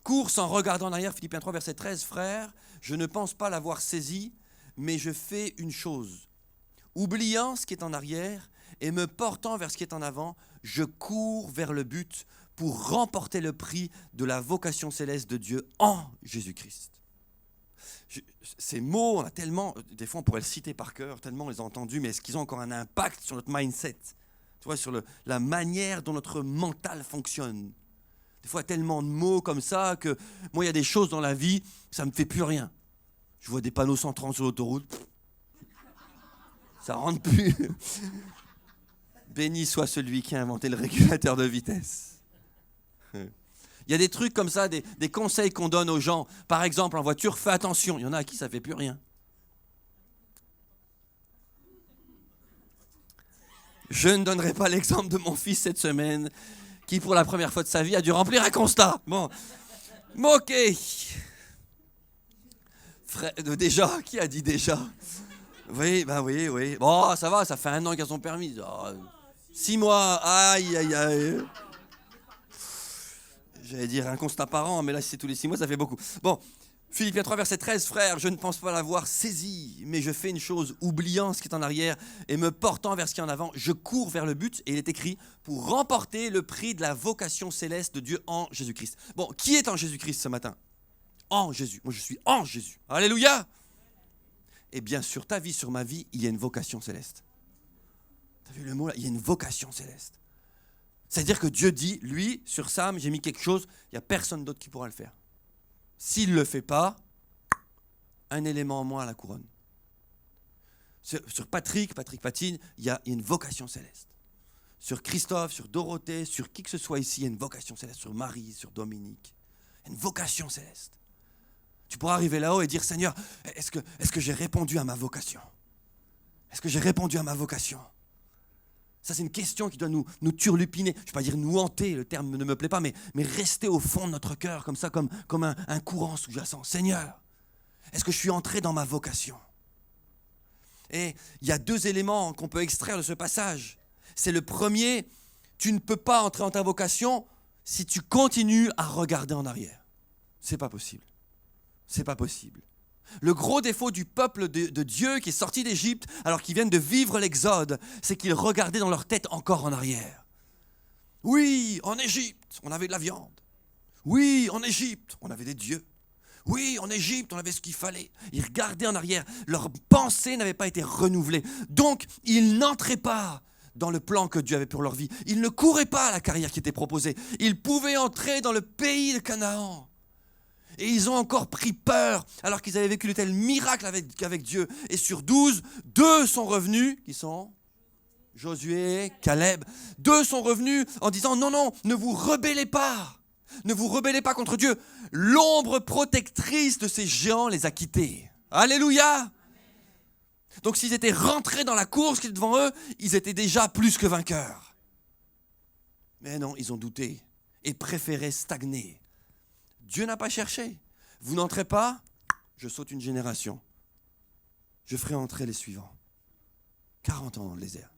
Cours en regardant en arrière, Philippiens 3, verset 13. Frère, je ne pense pas l'avoir saisi, mais je fais une chose. Oubliant ce qui est en arrière et me portant vers ce qui est en avant, je cours vers le but pour remporter le prix de la vocation céleste de Dieu en Jésus-Christ. Ces mots, on a tellement, des fois on pourrait le citer par cœur, tellement on les a entendus, mais est-ce qu'ils ont encore un impact sur notre mindset? Tu vois, sur la manière dont notre mental fonctionne. Des fois, tellement de mots comme ça que moi, il y a des choses dans la vie, ça ne me fait plus rien. Je vois des panneaux 130 sur l'autoroute, ça ne rentre plus. Béni soit celui qui a inventé le régulateur de vitesse. Il y a des trucs comme ça, des conseils qu'on donne aux gens. Par exemple, en voiture, fais attention. Il y en a à qui ça ne fait plus rien. Je ne donnerai pas l'exemple de mon fils cette semaine, qui pour la première fois de sa vie a dû remplir un constat. Bon, ok. Déjà, qui a dit déjà? Oui, oui. Bon, ça va, ça fait 1 an qu'il a son permis. 6 mois, aïe. J'allais dire un constat par an, mais là, si c'est tous les 6 mois, ça fait beaucoup. Bon, Philippiens 3, verset 13, frère, je ne pense pas l'avoir saisi, mais je fais une chose, oubliant ce qui est en arrière et me portant vers ce qui est en avant, je cours vers le but, et il est écrit, pour remporter le prix de la vocation céleste de Dieu en Jésus-Christ. Bon, qui est en Jésus-Christ ce matin? En Jésus. Moi, je suis en Jésus. Alléluia! Et bien sur ta vie, sur ma vie, il y a une vocation céleste. Tu as vu le mot là? Il y a une vocation céleste. C'est-à-dire que Dieu dit, lui, sur Sam, j'ai mis quelque chose, il n'y a personne d'autre qui pourra le faire. S'il ne le fait pas, un élément en moins à la couronne. Sur Patrick Patine, il y a une vocation céleste. Sur Christophe, sur Dorothée, sur qui que ce soit ici, il y a une vocation céleste. Sur Marie, sur Dominique, il y a une vocation céleste. Tu pourras arriver là-haut et dire, Seigneur, est-ce que j'ai répondu à ma vocation? Est-ce que j'ai répondu à ma vocation? Ça, c'est une question qui doit nous turlupiner. Je ne vais pas dire nous hanter, le terme ne me plaît pas, mais rester au fond de notre cœur, comme ça, comme un courant sous-jacent. Seigneur, est-ce que je suis entré dans ma vocation? Et il y a 2 éléments qu'on peut extraire de ce passage. C'est le premier, tu ne peux pas entrer dans ta vocation si tu continues à regarder en arrière. C'est pas possible. C'est pas possible. Le gros défaut du peuple de Dieu qui est sorti d'Égypte alors qu'ils viennent de vivre l'exode, c'est qu'ils regardaient dans leur tête encore en arrière. Oui, en Égypte, on avait de la viande. Oui, en Égypte, on avait des dieux. Oui, en Égypte, on avait ce qu'il fallait. Ils regardaient en arrière. Leur pensée n'avait pas été renouvelée. Donc, ils n'entraient pas dans le plan que Dieu avait pour leur vie. Ils ne couraient pas à la carrière qui était proposée. Ils pouvaient entrer dans le pays de Canaan. Et ils ont encore pris peur, alors qu'ils avaient vécu de tels miracles avec Dieu. Et sur 12, 2 sont revenus, qui sont Josué, Caleb. 2 sont revenus en disant, non, ne vous rebellez pas. Ne vous rebellez pas contre Dieu. L'ombre protectrice de ces géants les a quittés. Alléluia! Donc s'ils étaient rentrés dans la course qui était devant eux, ils étaient déjà plus que vainqueurs. Mais non, ils ont douté et préféré stagner. Dieu n'a pas cherché. Vous n'entrez pas, je saute une génération. Je ferai entrer les suivants. 40 ans dans le désert.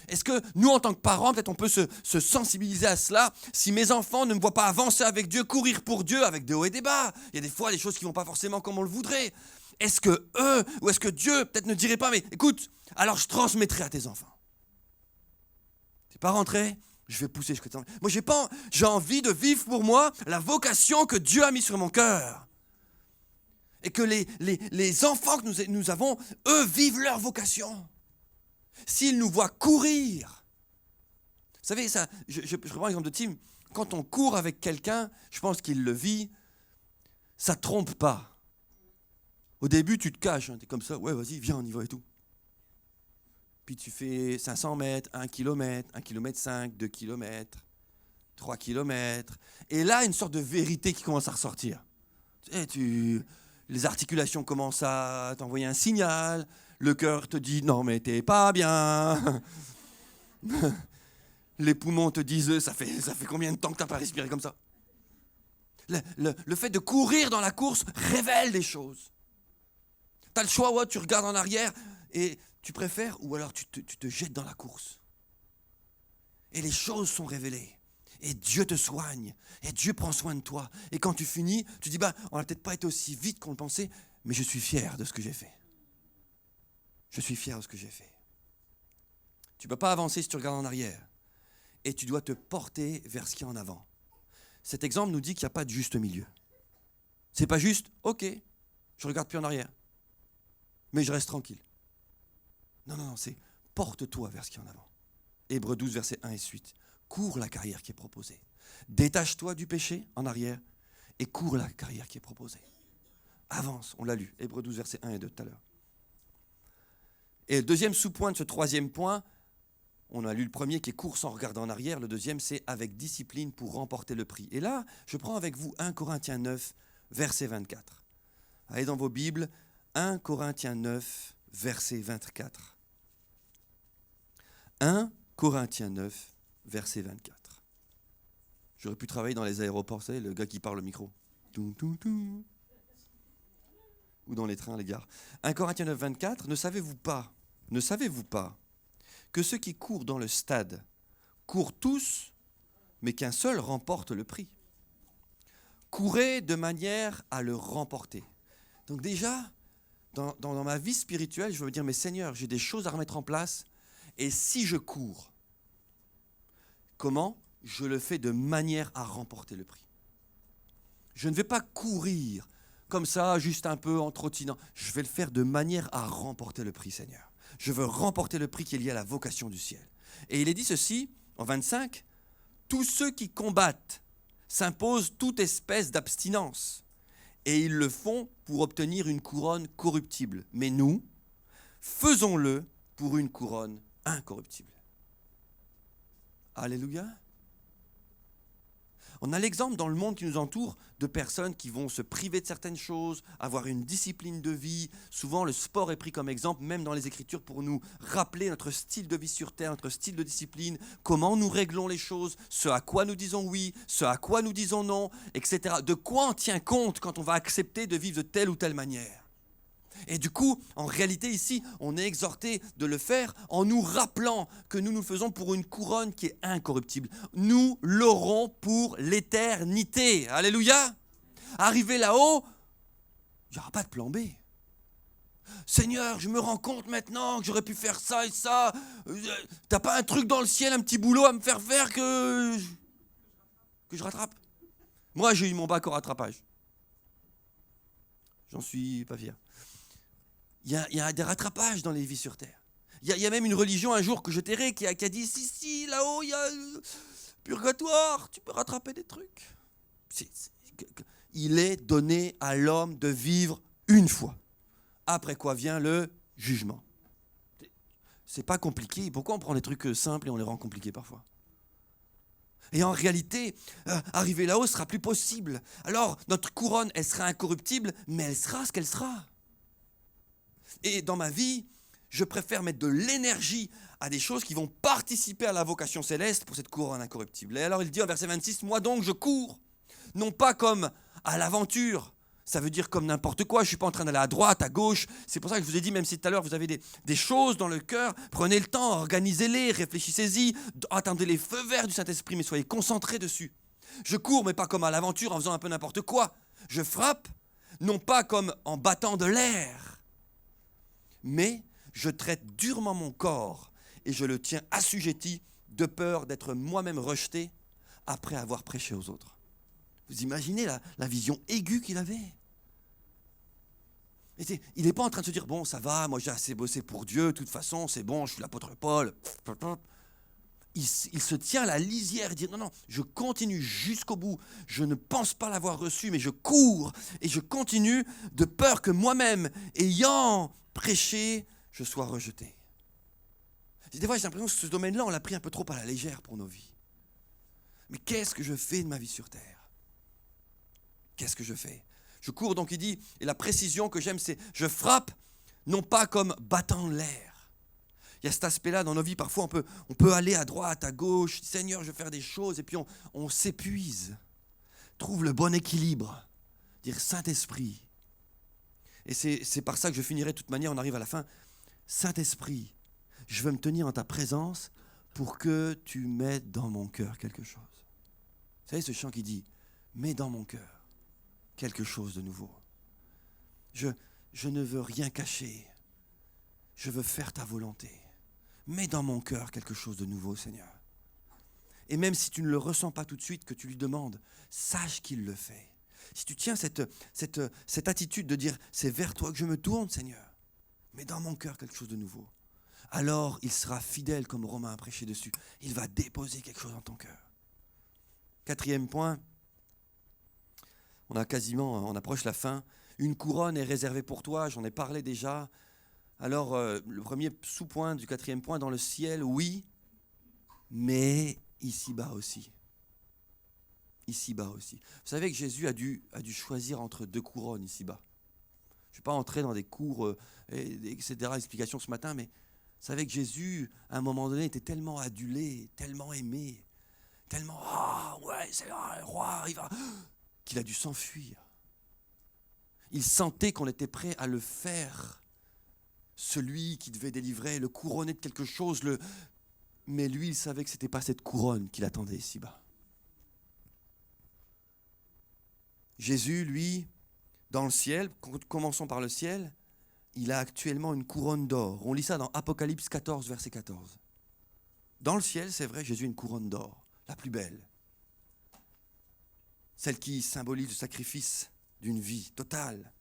Est-ce que nous, en tant que parents, peut-être on peut se sensibiliser à cela? Si mes enfants ne me voient pas avancer avec Dieu, courir pour Dieu, avec des hauts et des bas, il y a des fois des choses qui ne vont pas forcément comme on le voudrait. Est-ce que eux, ou est-ce que Dieu, peut-être ne dirait pas, mais écoute, alors je transmettrai à tes enfants. T'es pas rentré? Je vais pousser jusqu'à temps. Moi, j'ai envie de vivre pour moi la vocation que Dieu a mis sur mon cœur. Et que les enfants que nous avons, eux, vivent leur vocation. S'ils nous voient courir. Vous savez, ça, je reprends l'exemple de Tim. Quand on court avec quelqu'un, je pense qu'il le vit, ça ne trompe pas. Au début, tu te caches, tu es comme ça, ouais, vas-y, viens, on y va et tout. Puis tu fais 500 mètres, 1 km, 1 km 5, 2 km, 3 km. Et là, une sorte de vérité qui commence à ressortir. Les articulations commencent à t'envoyer un signal. Le cœur te dit « Non, mais t'es pas bien ». Les poumons te disent « Ça fait combien de temps que t'as pas respiré comme ça ?» Le fait de courir dans la course révèle des choses. Tu as le choix, tu regardes en arrière et tu préfères, ou alors tu te jettes dans la course. Et les choses sont révélées. Et Dieu te soigne. Et Dieu prend soin de toi. Et quand tu finis, tu dis, on n'a peut-être pas été aussi vite qu'on le pensait, mais je suis fier de ce que j'ai fait. Je suis fier de ce que j'ai fait. Tu ne peux pas avancer si tu regardes en arrière. Et tu dois te porter vers ce qu'il y a en avant. Cet exemple nous dit qu'il n'y a pas de juste milieu. C'est pas juste, ok, je ne regarde plus en arrière. Mais je reste tranquille. Non, c'est porte-toi vers ce qu'il y a en avant. Hébreux 12, versets 1 et suite. Cours la carrière qui est proposée. Détache-toi du péché en arrière et cours la carrière qui est proposée. Avance, on l'a lu, Hébreux 12, versets 1 et 2 tout à l'heure. Et le deuxième sous-point de ce troisième point, on a lu le premier qui est cours sans regarder en arrière, le deuxième c'est avec discipline pour remporter le prix. Et là, je prends avec vous 1 Corinthiens 9, verset 24. Allez dans vos Bibles, 1 Corinthiens 9, verset 24. 1 Corinthiens 9, verset 24. J'aurais pu travailler dans les aéroports, vous savez, le gars qui parle au micro. Ou dans les trains, les gares. 1 Corinthiens 9, 24, ne savez-vous pas que ceux qui courent dans le stade courent tous, mais qu'un seul remporte le prix. Courez de manière à le remporter. Donc déjà, dans ma vie spirituelle, je veux me dire, mais Seigneur, j'ai des choses à remettre en place, et si je cours, comment ? Je le fais de manière à remporter le prix. Je ne vais pas courir comme ça, juste un peu en trottinant. Je vais le faire de manière à remporter le prix, Seigneur. Je veux remporter le prix qui est lié à la vocation du ciel. Et il est dit ceci, en 25, « Tous ceux qui combattent s'imposent toute espèce d'abstinence, et ils le font pour obtenir une couronne corruptible. Mais nous, faisons-le pour une couronne incorruptible. » Alléluia. On a l'exemple dans le monde qui nous entoure de personnes qui vont se priver de certaines choses, avoir une discipline de vie. Souvent, le sport est pris comme exemple, même dans les Écritures, pour nous rappeler notre style de vie sur terre, notre style de discipline, comment nous réglons les choses, ce à quoi nous disons oui, ce à quoi nous disons non, etc. De quoi on tient compte quand on va accepter de vivre de telle ou telle manière. Et du coup, en réalité ici, on est exhorté de le faire en nous rappelant que nous le faisons pour une couronne qui est incorruptible. Nous l'aurons pour l'éternité. Alléluia. Arrivé là-haut, il n'y aura pas de plan B. Seigneur, je me rends compte maintenant que j'aurais pu faire ça et ça. T'as pas un truc dans le ciel, un petit boulot à me faire faire que je rattrape? Moi, j'ai eu mon bac au rattrapage. J'en suis pas fier. Il y a des rattrapages dans les vies sur terre. Il y a même une religion un jour que je tairai qui a dit si, là-haut, il y a purgatoire, tu peux rattraper des trucs. Il est donné à l'homme de vivre une fois. Après quoi vient le jugement. C'est pas compliqué. Pourquoi on prend des trucs simples et on les rend compliqués parfois? Et en réalité, arriver là-haut ne sera plus possible. Alors, notre couronne, elle sera incorruptible, mais elle sera ce qu'elle sera. Et dans ma vie, je préfère mettre de l'énergie à des choses qui vont participer à la vocation céleste pour cette couronne incorruptible. Et alors il dit en verset 26, « Moi donc je cours, non pas comme à l'aventure. » Ça veut dire comme n'importe quoi, je ne suis pas en train d'aller à droite, à gauche. C'est pour ça que je vous ai dit, même si tout à l'heure vous avez des choses dans le cœur, prenez le temps, organisez-les, réfléchissez-y, attendez les feux verts du Saint-Esprit, mais soyez concentrés dessus. Je cours, mais pas comme à l'aventure, en faisant un peu n'importe quoi. Je frappe, non pas comme en battant de l'air, mais je traite durement mon corps et je le tiens assujetti de peur d'être moi-même rejeté après avoir prêché aux autres. Vous imaginez la vision aiguë qu'il avait? Il n'est pas en train de se dire, bon, ça va, moi j'ai assez bossé pour Dieu, de toute façon, c'est bon, je suis l'apôtre Paul. Il se tient à la lisière et dit, non, je continue jusqu'au bout, je ne pense pas l'avoir reçu, mais je cours et je continue de peur que moi-même, ayant prêché, je sois rejeté. Des fois, j'ai l'impression que ce domaine-là, on l'a pris un peu trop à la légère pour nos vies. Mais qu'est-ce que je fais de ma vie sur terre? Qu'est-ce que je fais? Je cours, donc il dit, et la précision que j'aime, c'est je frappe, non pas comme battant l'air. Il y a cet aspect-là dans nos vies, parfois on peut aller à droite, à gauche, Seigneur, je veux faire des choses, et puis on s'épuise. Trouve le bon équilibre, dire Saint-Esprit. Et c'est par ça que je finirai de toute manière, on arrive à la fin. Saint-Esprit, je veux me tenir en ta présence pour que tu mettes dans mon cœur quelque chose. Vous savez ce chant qui dit, mets dans mon cœur quelque chose de nouveau. Je ne veux rien cacher. Je veux faire ta volonté. Mets dans mon cœur quelque chose de nouveau, Seigneur. Et même si tu ne le ressens pas tout de suite, que tu lui demandes, sache qu'il le fait. Si tu tiens cette attitude de dire, c'est vers toi que je me tourne, Seigneur, mets dans mon cœur quelque chose de nouveau. Alors il sera fidèle comme Romain a prêché dessus. Il va déposer quelque chose dans ton cœur. 4e point. On approche la fin. Une couronne est réservée pour toi, j'en ai parlé déjà. Alors, le premier sous-point du 4e point, dans le ciel, oui, mais ici-bas aussi. Ici-bas aussi. Vous savez que Jésus a dû choisir entre 2 couronnes ici-bas. Je ne vais pas entrer dans des cours, etc., explications ce matin, mais vous savez que Jésus, à un moment donné, était tellement adulé, tellement aimé, tellement, ouais, c'est le roi, il va... qu'il a dû s'enfuir. Il sentait qu'on était prêt à le faire, celui qui devait délivrer, le couronner de quelque chose, mais lui, il savait que ce n'était pas cette couronne qu'il attendait ici-bas. Jésus, lui, dans le ciel, commençons par le ciel, il a actuellement une couronne d'or. On lit ça dans Apocalypse 14, verset 14. Dans le ciel, c'est vrai, Jésus a une couronne d'or, la plus belle. Celle qui symbolise le sacrifice d'une vie totale.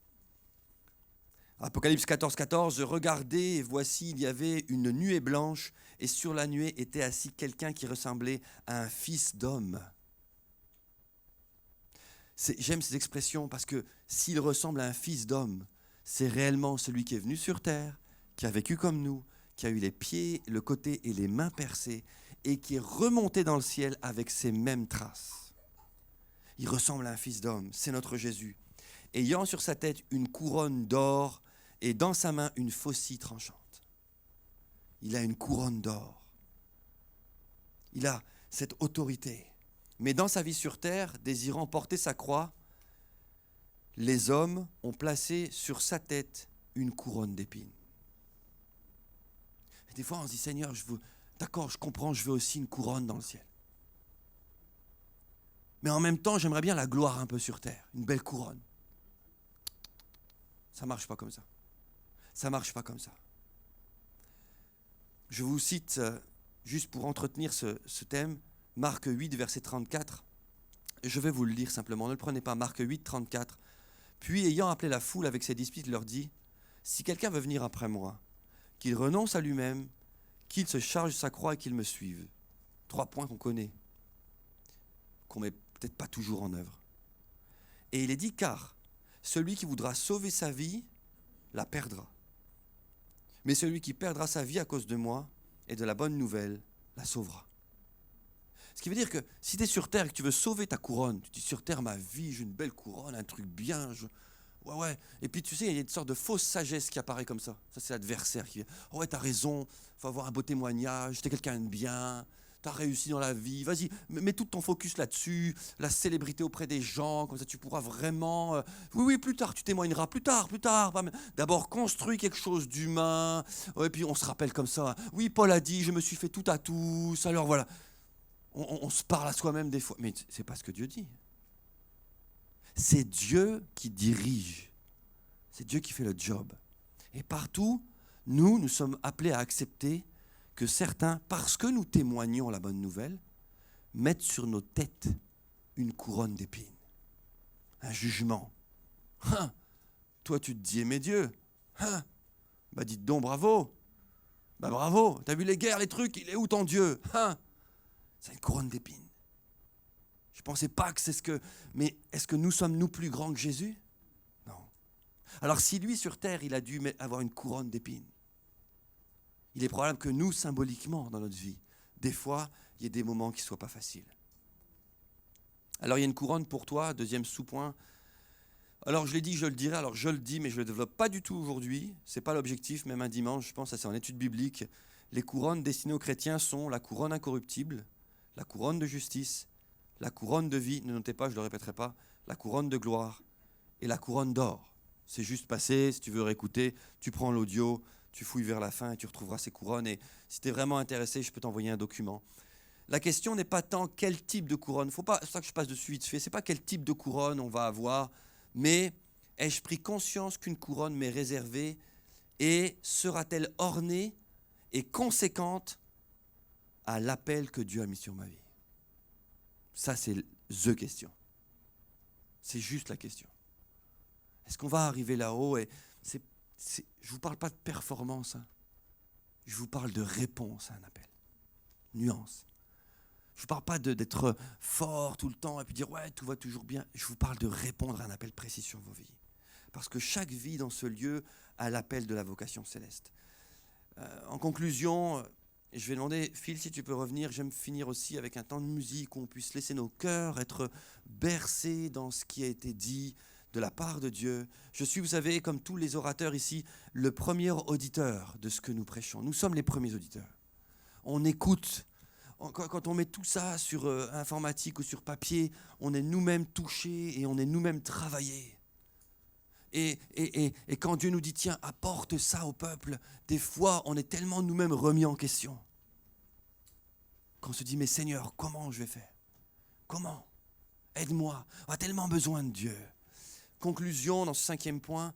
Apocalypse 14, 14, regardez, et voici, il y avait une nuée blanche, et sur la nuée était assis quelqu'un qui ressemblait à un fils d'homme. J'aime ces expressions parce que s'il ressemble à un fils d'homme, c'est réellement celui qui est venu sur terre, qui a vécu comme nous, qui a eu les pieds, le côté et les mains percés, et qui est remonté dans le ciel avec ces mêmes traces. Il ressemble à un fils d'homme, c'est notre Jésus. Ayant sur sa tête une couronne d'or et dans sa main une faucille tranchante. Il a une couronne d'or. Il a cette autorité. Mais dans sa vie sur terre, désirant porter sa croix, les hommes ont placé sur sa tête une couronne d'épines. Et des fois, on se dit, Seigneur, d'accord, je comprends, je veux aussi une couronne dans le ciel. Mais en même temps, j'aimerais bien la gloire un peu sur terre, une belle couronne. Ça ne marche pas comme ça. Ça ne marche pas comme ça. Je vous cite, juste pour entretenir ce thème, Marc 8, verset 34. Et je vais vous le lire simplement, ne le prenez pas. Marc 8, 34. Puis, ayant appelé la foule avec ses disciples, il leur dit, « Si quelqu'un veut venir après moi, qu'il renonce à lui-même, qu'il se charge de sa croix et qu'il me suive. » 3 points qu'on connaît, qu'on ne met peut-être pas toujours en œuvre. Et il est dit, car celui qui voudra sauver sa vie, la perdra. Mais celui qui perdra sa vie à cause de moi et de la bonne nouvelle, la sauvera. Ce qui veut dire que si tu es sur terre et que tu veux sauver ta couronne, tu dis sur terre, ma vie, j'ai une belle couronne, un truc bien, ouais. Et puis tu sais, il y a une sorte de fausse sagesse qui apparaît comme ça. Ça, c'est l'adversaire qui vient. Oh ouais, t'as raison, il faut avoir un beau témoignage, t'es quelqu'un de bien, t'as réussi dans la vie, vas-y, mets tout ton focus là-dessus, la célébrité auprès des gens, comme ça tu pourras vraiment... Oui, plus tard, tu témoigneras, plus tard. D'abord, construis quelque chose d'humain, et puis on se rappelle comme ça. Oui, Paul a dit, je me suis fait tout à tous, alors voilà. On se parle à soi-même des fois, mais c'est pas ce que Dieu dit. C'est Dieu qui dirige. C'est Dieu qui fait le job. Et partout, nous sommes appelés à accepter que certains, parce que nous témoignons la bonne nouvelle, mettent sur nos têtes une couronne d'épines, un jugement. Hein, toi, tu te dis aimer Dieu. Hein, bah dites donc bravo. Bah bravo, t'as vu les guerres, les trucs, il est où ton Dieu? Hein, c'est une couronne d'épines. Je ne pensais pas que c'est ce que... Mais est-ce que nous sommes nous plus grands que Jésus? Non. Alors si lui sur terre, il a dû avoir une couronne d'épines, il est probable que nous, symboliquement, dans notre vie, des fois, il y ait des moments qui ne soient pas faciles. Alors il y a une couronne pour toi, deuxième sous-point. Alors je l'ai dit, je le dirai, alors je le dis, mais je ne le développe pas du tout aujourd'hui. Ce n'est pas l'objectif, même un dimanche, je pense, ça c'est en étude biblique. Les couronnes destinées aux chrétiens sont la couronne incorruptible, la couronne de justice, la couronne de vie, ne notez pas, je ne le répéterai pas, la couronne de gloire et la couronne d'or. C'est juste passé, si tu veux réécouter, tu prends l'audio, tu fouilles vers la fin et tu retrouveras ces couronnes. Et si tu es vraiment intéressé, je peux t'envoyer un document. La question n'est pas tant quel type de couronne, c'est ça que je passe dessus vite fait, c'est pas quel type de couronne on va avoir, mais ai-je pris conscience qu'une couronne m'est réservée et sera-t-elle ornée et conséquente à l'appel que Dieu a mis sur ma vie? Ça, c'est the question. C'est juste la question. Est-ce qu'on va arriver là-haut et je ne vous parle pas de performance, hein. Je vous parle de réponse à un appel. Nuance. Je ne vous parle pas d'être fort tout le temps et puis dire « ouais, tout va toujours bien ». Je vous parle de répondre à un appel précis sur vos vies. Parce que chaque vie dans ce lieu a l'appel de la vocation céleste. En conclusion, je vais demander, Phil, si tu peux revenir, j'aime finir aussi avec un temps de musique où on puisse laisser nos cœurs être bercés dans ce qui a été dit de la part de Dieu. Je suis, vous savez, comme tous les orateurs ici, le premier auditeur de ce que nous prêchons. Nous sommes les premiers auditeurs. On écoute. Quand on met tout ça sur informatique ou sur papier, on est nous-mêmes touchés et on est nous-mêmes travaillés. Et quand Dieu nous dit, tiens, apporte ça au peuple, des fois, on est tellement nous-mêmes remis en question. Qu'on se dit, mais Seigneur, comment je vais faire? Comment? Aide-moi. On a tellement besoin de Dieu. Conclusion, dans ce 5e point,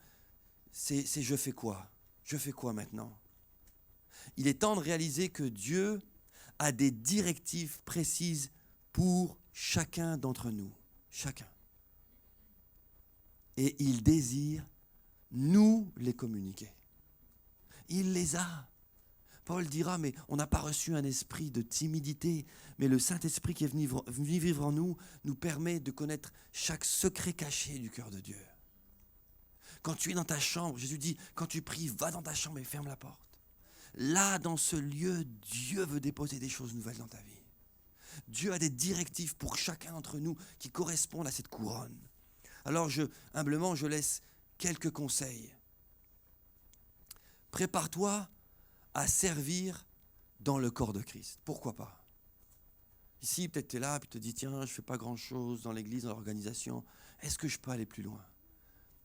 c'est je fais quoi? Je fais quoi maintenant? Il est temps de réaliser que Dieu a des directives précises pour chacun d'entre nous. Chacun. Et il désire nous les communiquer. Il les a. Paul dira, mais on n'a pas reçu un esprit de timidité, mais le Saint-Esprit qui est venu vivre en nous permet de connaître chaque secret caché du cœur de Dieu. Quand tu es dans ta chambre, Jésus dit, quand tu pries, va dans ta chambre et ferme la porte. Là, dans ce lieu, Dieu veut déposer des choses nouvelles dans ta vie. Dieu a des directives pour chacun d'entre nous qui correspondent à cette couronne. Alors, humblement, je laisse quelques conseils. Prépare-toi à servir dans le corps de Christ. Pourquoi pas? Ici, peut-être tu es là, puis tu te dis, tiens, je ne fais pas grand-chose dans l'église, dans l'organisation. Est-ce que je peux aller plus loin?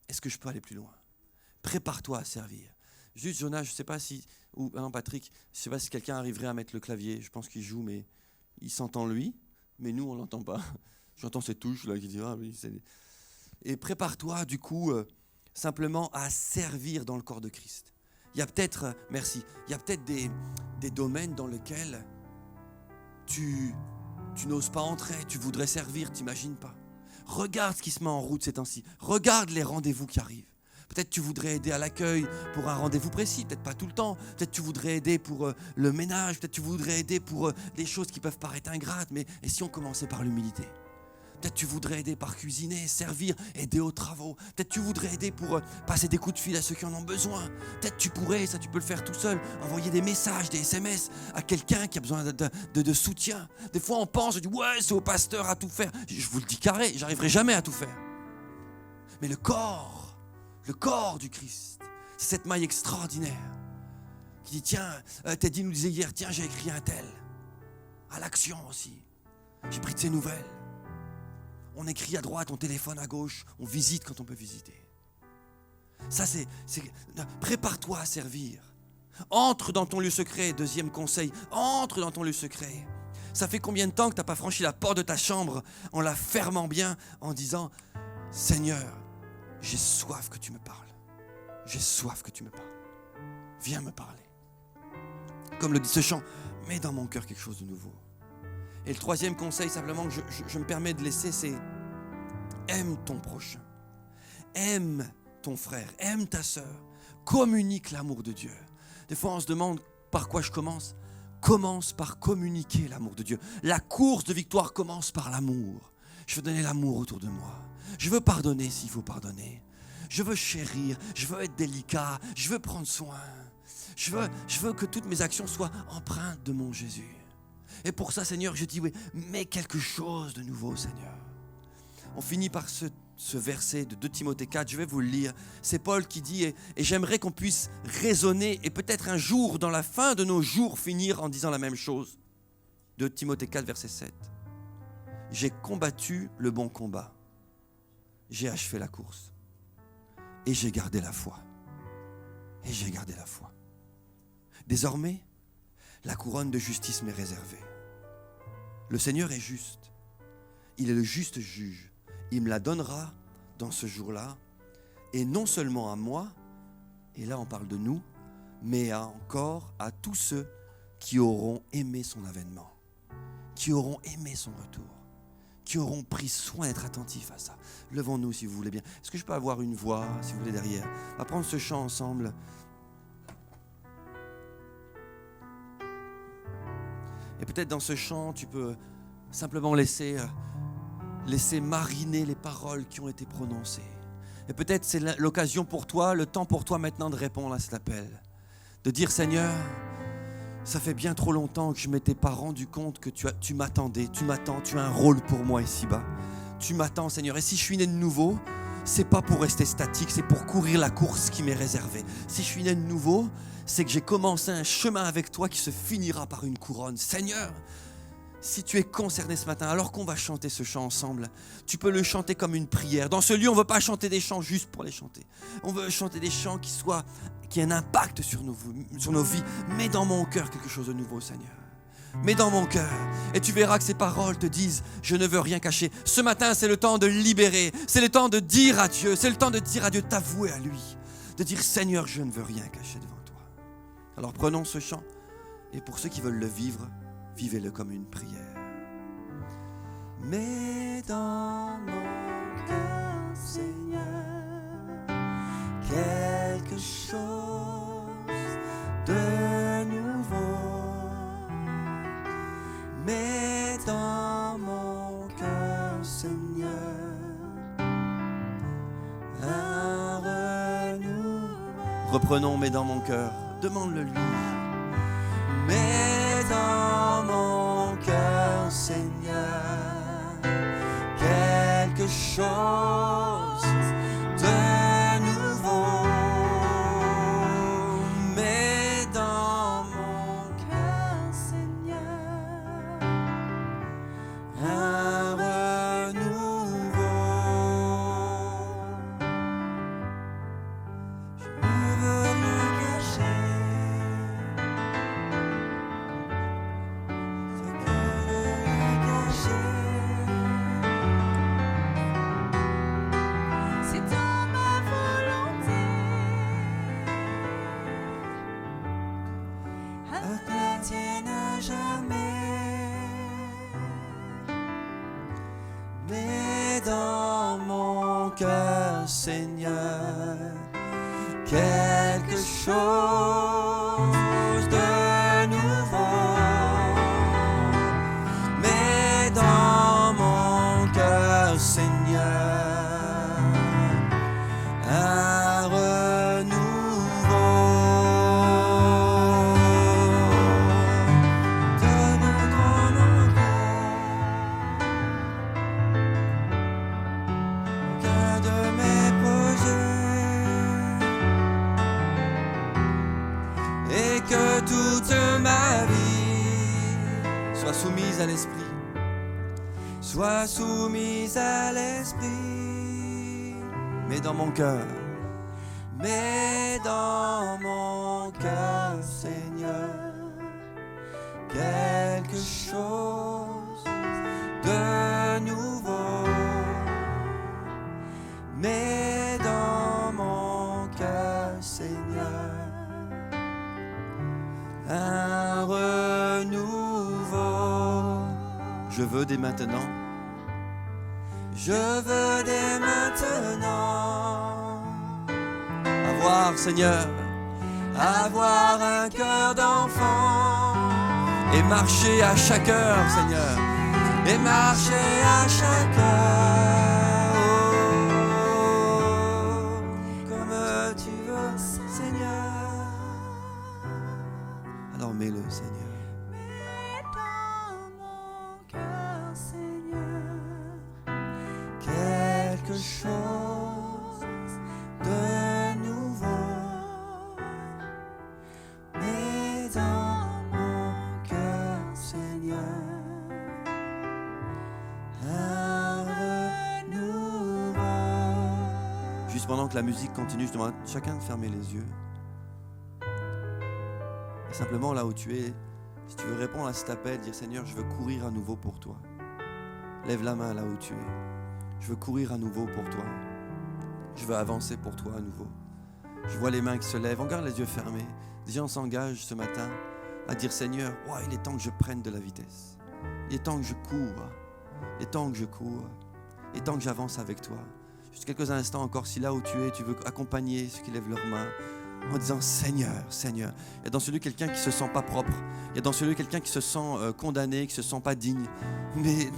Est-ce que je peux aller plus loin? Prépare-toi à servir. Juste, Jonas, je ne sais pas si, ou non, Patrick, je ne sais pas si quelqu'un arriverait à mettre le clavier. Je pense qu'il joue, mais il s'entend lui, mais nous, on ne l'entend pas. J'entends ces touches là qui disent, ah oui, c'est... Et prépare-toi, du coup, simplement à servir dans le corps de Christ. Il y a peut-être, merci, il y a peut-être des domaines dans lesquels tu n'oses pas entrer, tu voudrais servir, t'imagines pas. Regarde ce qui se met en route ces temps-ci. Regarde les rendez-vous qui arrivent. Peut-être tu voudrais aider à l'accueil pour un rendez-vous précis, peut-être pas tout le temps. Peut-être tu voudrais aider pour le ménage, peut-être tu voudrais aider pour des choses qui peuvent paraître ingrates, mais et si on commençait par l'humilité? Peut-être tu voudrais aider par cuisiner, servir, aider aux travaux. Peut-être tu voudrais aider pour passer des coups de fil à ceux qui en ont besoin. Peut-être tu pourrais, ça tu peux le faire tout seul, envoyer des messages, des SMS à quelqu'un qui a besoin de soutien. Des fois on pense, on dit ouais c'est au pasteur à tout faire. Je vous le dis carré, j'arriverai jamais à tout faire. Mais le corps du Christ, c'est cette maille extraordinaire qui dit tiens, Teddy nous disait hier, tiens j'ai écrit un tel. À l'action aussi, j'ai pris de ses nouvelles. On écrit à droite, on téléphone à gauche, on visite quand on peut visiter. Ça, c'est prépare-toi à servir. Entre dans ton lieu secret, deuxième conseil, entre dans ton lieu secret. Ça fait combien de temps que tu n'as pas franchi la porte de ta chambre en la fermant bien, en disant « Seigneur, j'ai soif que tu me parles. J'ai soif que tu me parles. Viens me parler. » comme le dit ce chant, mets dans mon cœur quelque chose de nouveau. Et le troisième conseil, simplement, que je me permets de laisser, c'est aime ton prochain. Aime ton frère, aime ta sœur. Communique l'amour de Dieu. Des fois, on se demande par quoi je commence. Commence par communiquer l'amour de Dieu. La course de victoire commence par l'amour. Je veux donner l'amour autour de moi. Je veux pardonner s'il faut pardonner. Je veux chérir, je veux être délicat, je veux prendre soin. Je veux que toutes mes actions soient empreintes de mon Jésus. Et pour ça, Seigneur, je dis oui, mets quelque chose de nouveau, Seigneur. On finit par ce verset de 2 Timothée 4, je vais vous le lire. C'est Paul qui dit, et j'aimerais qu'on puisse raisonner et peut-être un jour, dans la fin de nos jours, finir en disant la même chose. 2 Timothée 4, verset 7. J'ai combattu le bon combat. J'ai achevé la course. Et j'ai gardé la foi. Et j'ai gardé la foi. Désormais, la couronne de justice m'est réservée. Le Seigneur est juste. Il est le juste juge. Il me la donnera dans ce jour-là. Et non seulement à moi, et là on parle de nous, mais encore à tous ceux qui auront aimé son avènement, qui auront aimé son retour, qui auront pris soin d'être attentifs à ça. Levons-nous si vous voulez bien. Est-ce que je peux avoir une voix, si vous voulez, derrière? On va prendre ce chant ensemble. Et peut-être dans ce chant, tu peux simplement laisser mariner les paroles qui ont été prononcées. Et peut-être c'est l'occasion pour toi, le temps pour toi maintenant de répondre à cet appel. De dire, Seigneur, ça fait bien trop longtemps que je ne m'étais pas rendu compte que tu m'attendais, tu m'attends, tu as un rôle pour moi ici-bas. Tu m'attends, Seigneur. Et si je suis né de nouveau, c'est pas pour rester statique, c'est pour courir la course qui m'est réservée. Si je suis né de nouveau, c'est que j'ai commencé un chemin avec toi qui se finira par une couronne. Seigneur, si tu es concerné ce matin, alors qu'on va chanter ce chant ensemble, tu peux le chanter comme une prière. Dans ce lieu, on ne veut pas chanter des chants juste pour les chanter. On veut chanter des chants qui aient un impact sur nos vies. Mets dans mon cœur quelque chose de nouveau, Seigneur. Mets dans mon cœur. Et tu verras que ces paroles te disent, je ne veux rien cacher. Ce matin, c'est le temps de libérer. C'est le temps de dire à Dieu. C'est le temps de dire à Dieu, t'avouer à lui. De dire, Seigneur, je ne veux rien cacher devant toi. Alors prenons ce chant. Et pour ceux qui veulent le vivre, vivez-le comme une prière. Mets dans mon cœur, Seigneur, quelque chose de nouveau. Mets dans mon cœur, Seigneur, un renouveau. Reprenons, mets dans mon cœur. Demande-le lui. Mets dans mon cœur, Seigneur, quelque chose de nouveau. Mets dans mon cœur, Seigneur, un renouveau. Je ne veux rien cacher. Cœur, Seigneur, quelque chose de nouveau. Mets dans mon cœur, Seigneur, un renouveau. Donne dans mon cœur de mes projets, et que toute ma vie soit soumise à l'Esprit, soit soumise à l'Esprit. Mets dans mon cœur, mets dans mon cœur, Seigneur, quelque chose de nouveau. Mets dans mon cœur, Seigneur, un un renouveau. Je veux dès maintenant. Je veux dès maintenant avoir, Seigneur, avoir un cœur d'enfant et marcher à chaque heure, Seigneur, et marcher à chaque heure, comme tu veux, Seigneur. Alors mets-le, Seigneur. Mets dans mon cœur, Seigneur, Quelque chose de nouveau. Mets dans mon cœur, Seigneur, un renouveau. Juste pendant que la musique continue, je demande à chacun de fermer les yeux. Et simplement là où tu es, si tu veux répondre à cet appel, dire Seigneur, je veux courir à nouveau pour toi. Lève la main là où tu es. Je veux courir à nouveau pour toi. Je veux avancer pour toi à nouveau. Je vois les mains qui se lèvent. On garde les yeux fermés. Des gens s'engagent ce matin à dire Seigneur, ouais, il est temps que je prenne de la vitesse. Il est temps que je cours. Il est temps que je cours. Il est temps que j'avance avec toi. Juste quelques instants encore, si là où tu es, tu veux accompagner ceux qui lèvent leurs mains en disant Seigneur, Seigneur. Il y a dans celui quelqu'un qui ne se sent pas propre. Il y a dans celui quelqu'un qui se sent condamné, qui ne se sent pas digne. Mais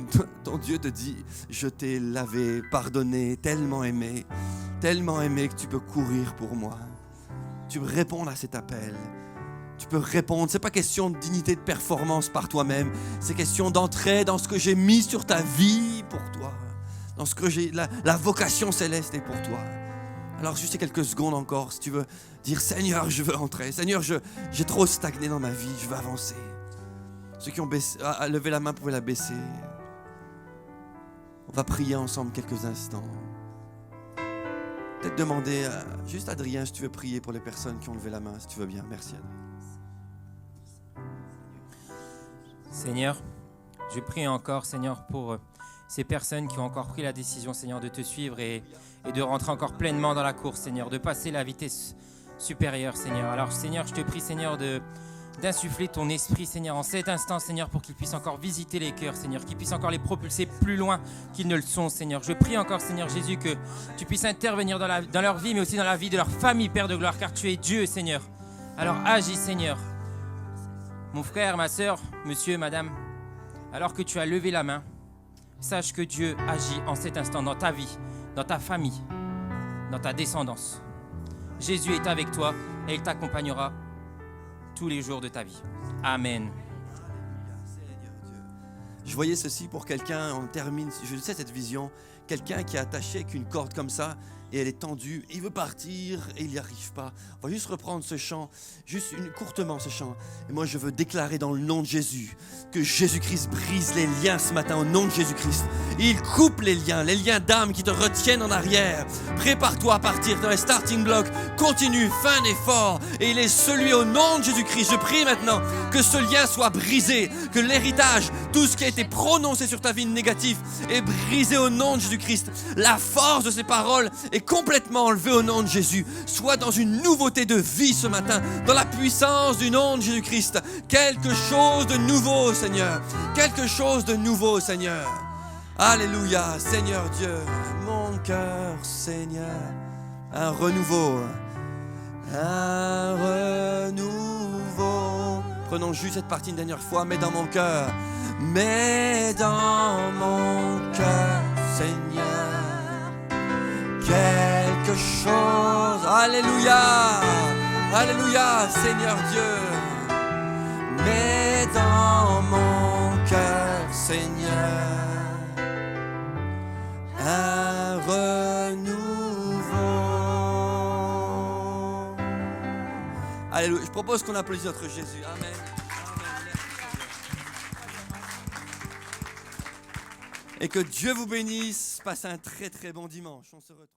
ton Dieu te dit, je t'ai lavé, pardonné, tellement aimé que tu peux courir pour moi. Tu peux répondre à cet appel. Tu peux répondre. Ce n'est pas question de dignité, de performance par toi-même. C'est question d'entrer dans ce que j'ai mis sur ta vie pour toi. Dans ce que j'ai, la vocation céleste est pour toi. Alors juste quelques secondes encore, si tu veux dire Seigneur, je veux entrer. Seigneur, j'ai trop stagné dans ma vie, je veux avancer. Ceux qui ont levé la main pouvaient la baisser. On va prier ensemble quelques instants. Peut-être demander juste Adrien si tu veux prier pour les personnes qui ont levé la main, si tu veux bien. Merci Adrien. Seigneur, je prie encore, Seigneur, pour ces personnes qui ont encore pris la décision, Seigneur, de te suivre et de rentrer encore pleinement dans la course, Seigneur, de passer la vitesse supérieure, Seigneur. Alors, Seigneur, je te prie, Seigneur, d'insuffler ton esprit, Seigneur, en cet instant, Seigneur, pour qu'il puisse encore visiter les cœurs, Seigneur, qu'il puisse encore les propulser plus loin qu'ils ne le sont, Seigneur. Je prie encore, Seigneur Jésus, que tu puisses intervenir dans leur vie, mais aussi dans la vie de leur famille, Père de gloire, car tu es Dieu, Seigneur. Alors, agis, Seigneur. Mon frère, ma sœur, monsieur, madame, alors que tu as levé la main, sache que Dieu agit en cet instant dans ta vie, dans ta famille, dans ta descendance. Jésus est avec toi et il t'accompagnera tous les jours de ta vie. Amen. Je voyais ceci pour quelqu'un, on termine, je sais cette vision, quelqu'un qui est attaché avec une corde comme ça et elle est tendue, il veut partir et il n'y arrive pas. On va juste reprendre ce chant, juste courtement ce chant. Et moi je veux déclarer dans le nom de Jésus que Jésus-Christ brise les liens ce matin au nom de Jésus-Christ. Il coupe les liens d'âme qui te retiennent en arrière. Prépare-toi à partir dans les starting blocks, continue, fin d'effort. Et il est celui au nom de Jésus-Christ. Je prie maintenant que ce lien soit brisé, que l'héritage, tout ce qui a été prononcé sur ta vie négatif est brisé au nom de Jésus-Christ. La force de ces paroles est complètement enlevée au nom de Jésus. Sois dans une nouveauté de vie ce matin, dans la puissance du nom de Jésus-Christ. Quelque chose de nouveau, Seigneur. Quelque chose de nouveau, Seigneur. Alléluia, Seigneur Dieu. Mon cœur, Seigneur. Un renouveau. Un renouveau. Prenons juste cette partie une dernière fois. Mets dans mon cœur. Mets dans mon cœur, Seigneur. Quelque chose, alléluia, alléluia, Seigneur Dieu. Mets dans mon cœur, Seigneur, un renouveau. Alléluia, je propose qu'on applaudisse notre Jésus. Amen. Et que Dieu vous bénisse. Passe un très très bon dimanche. On se retrouve.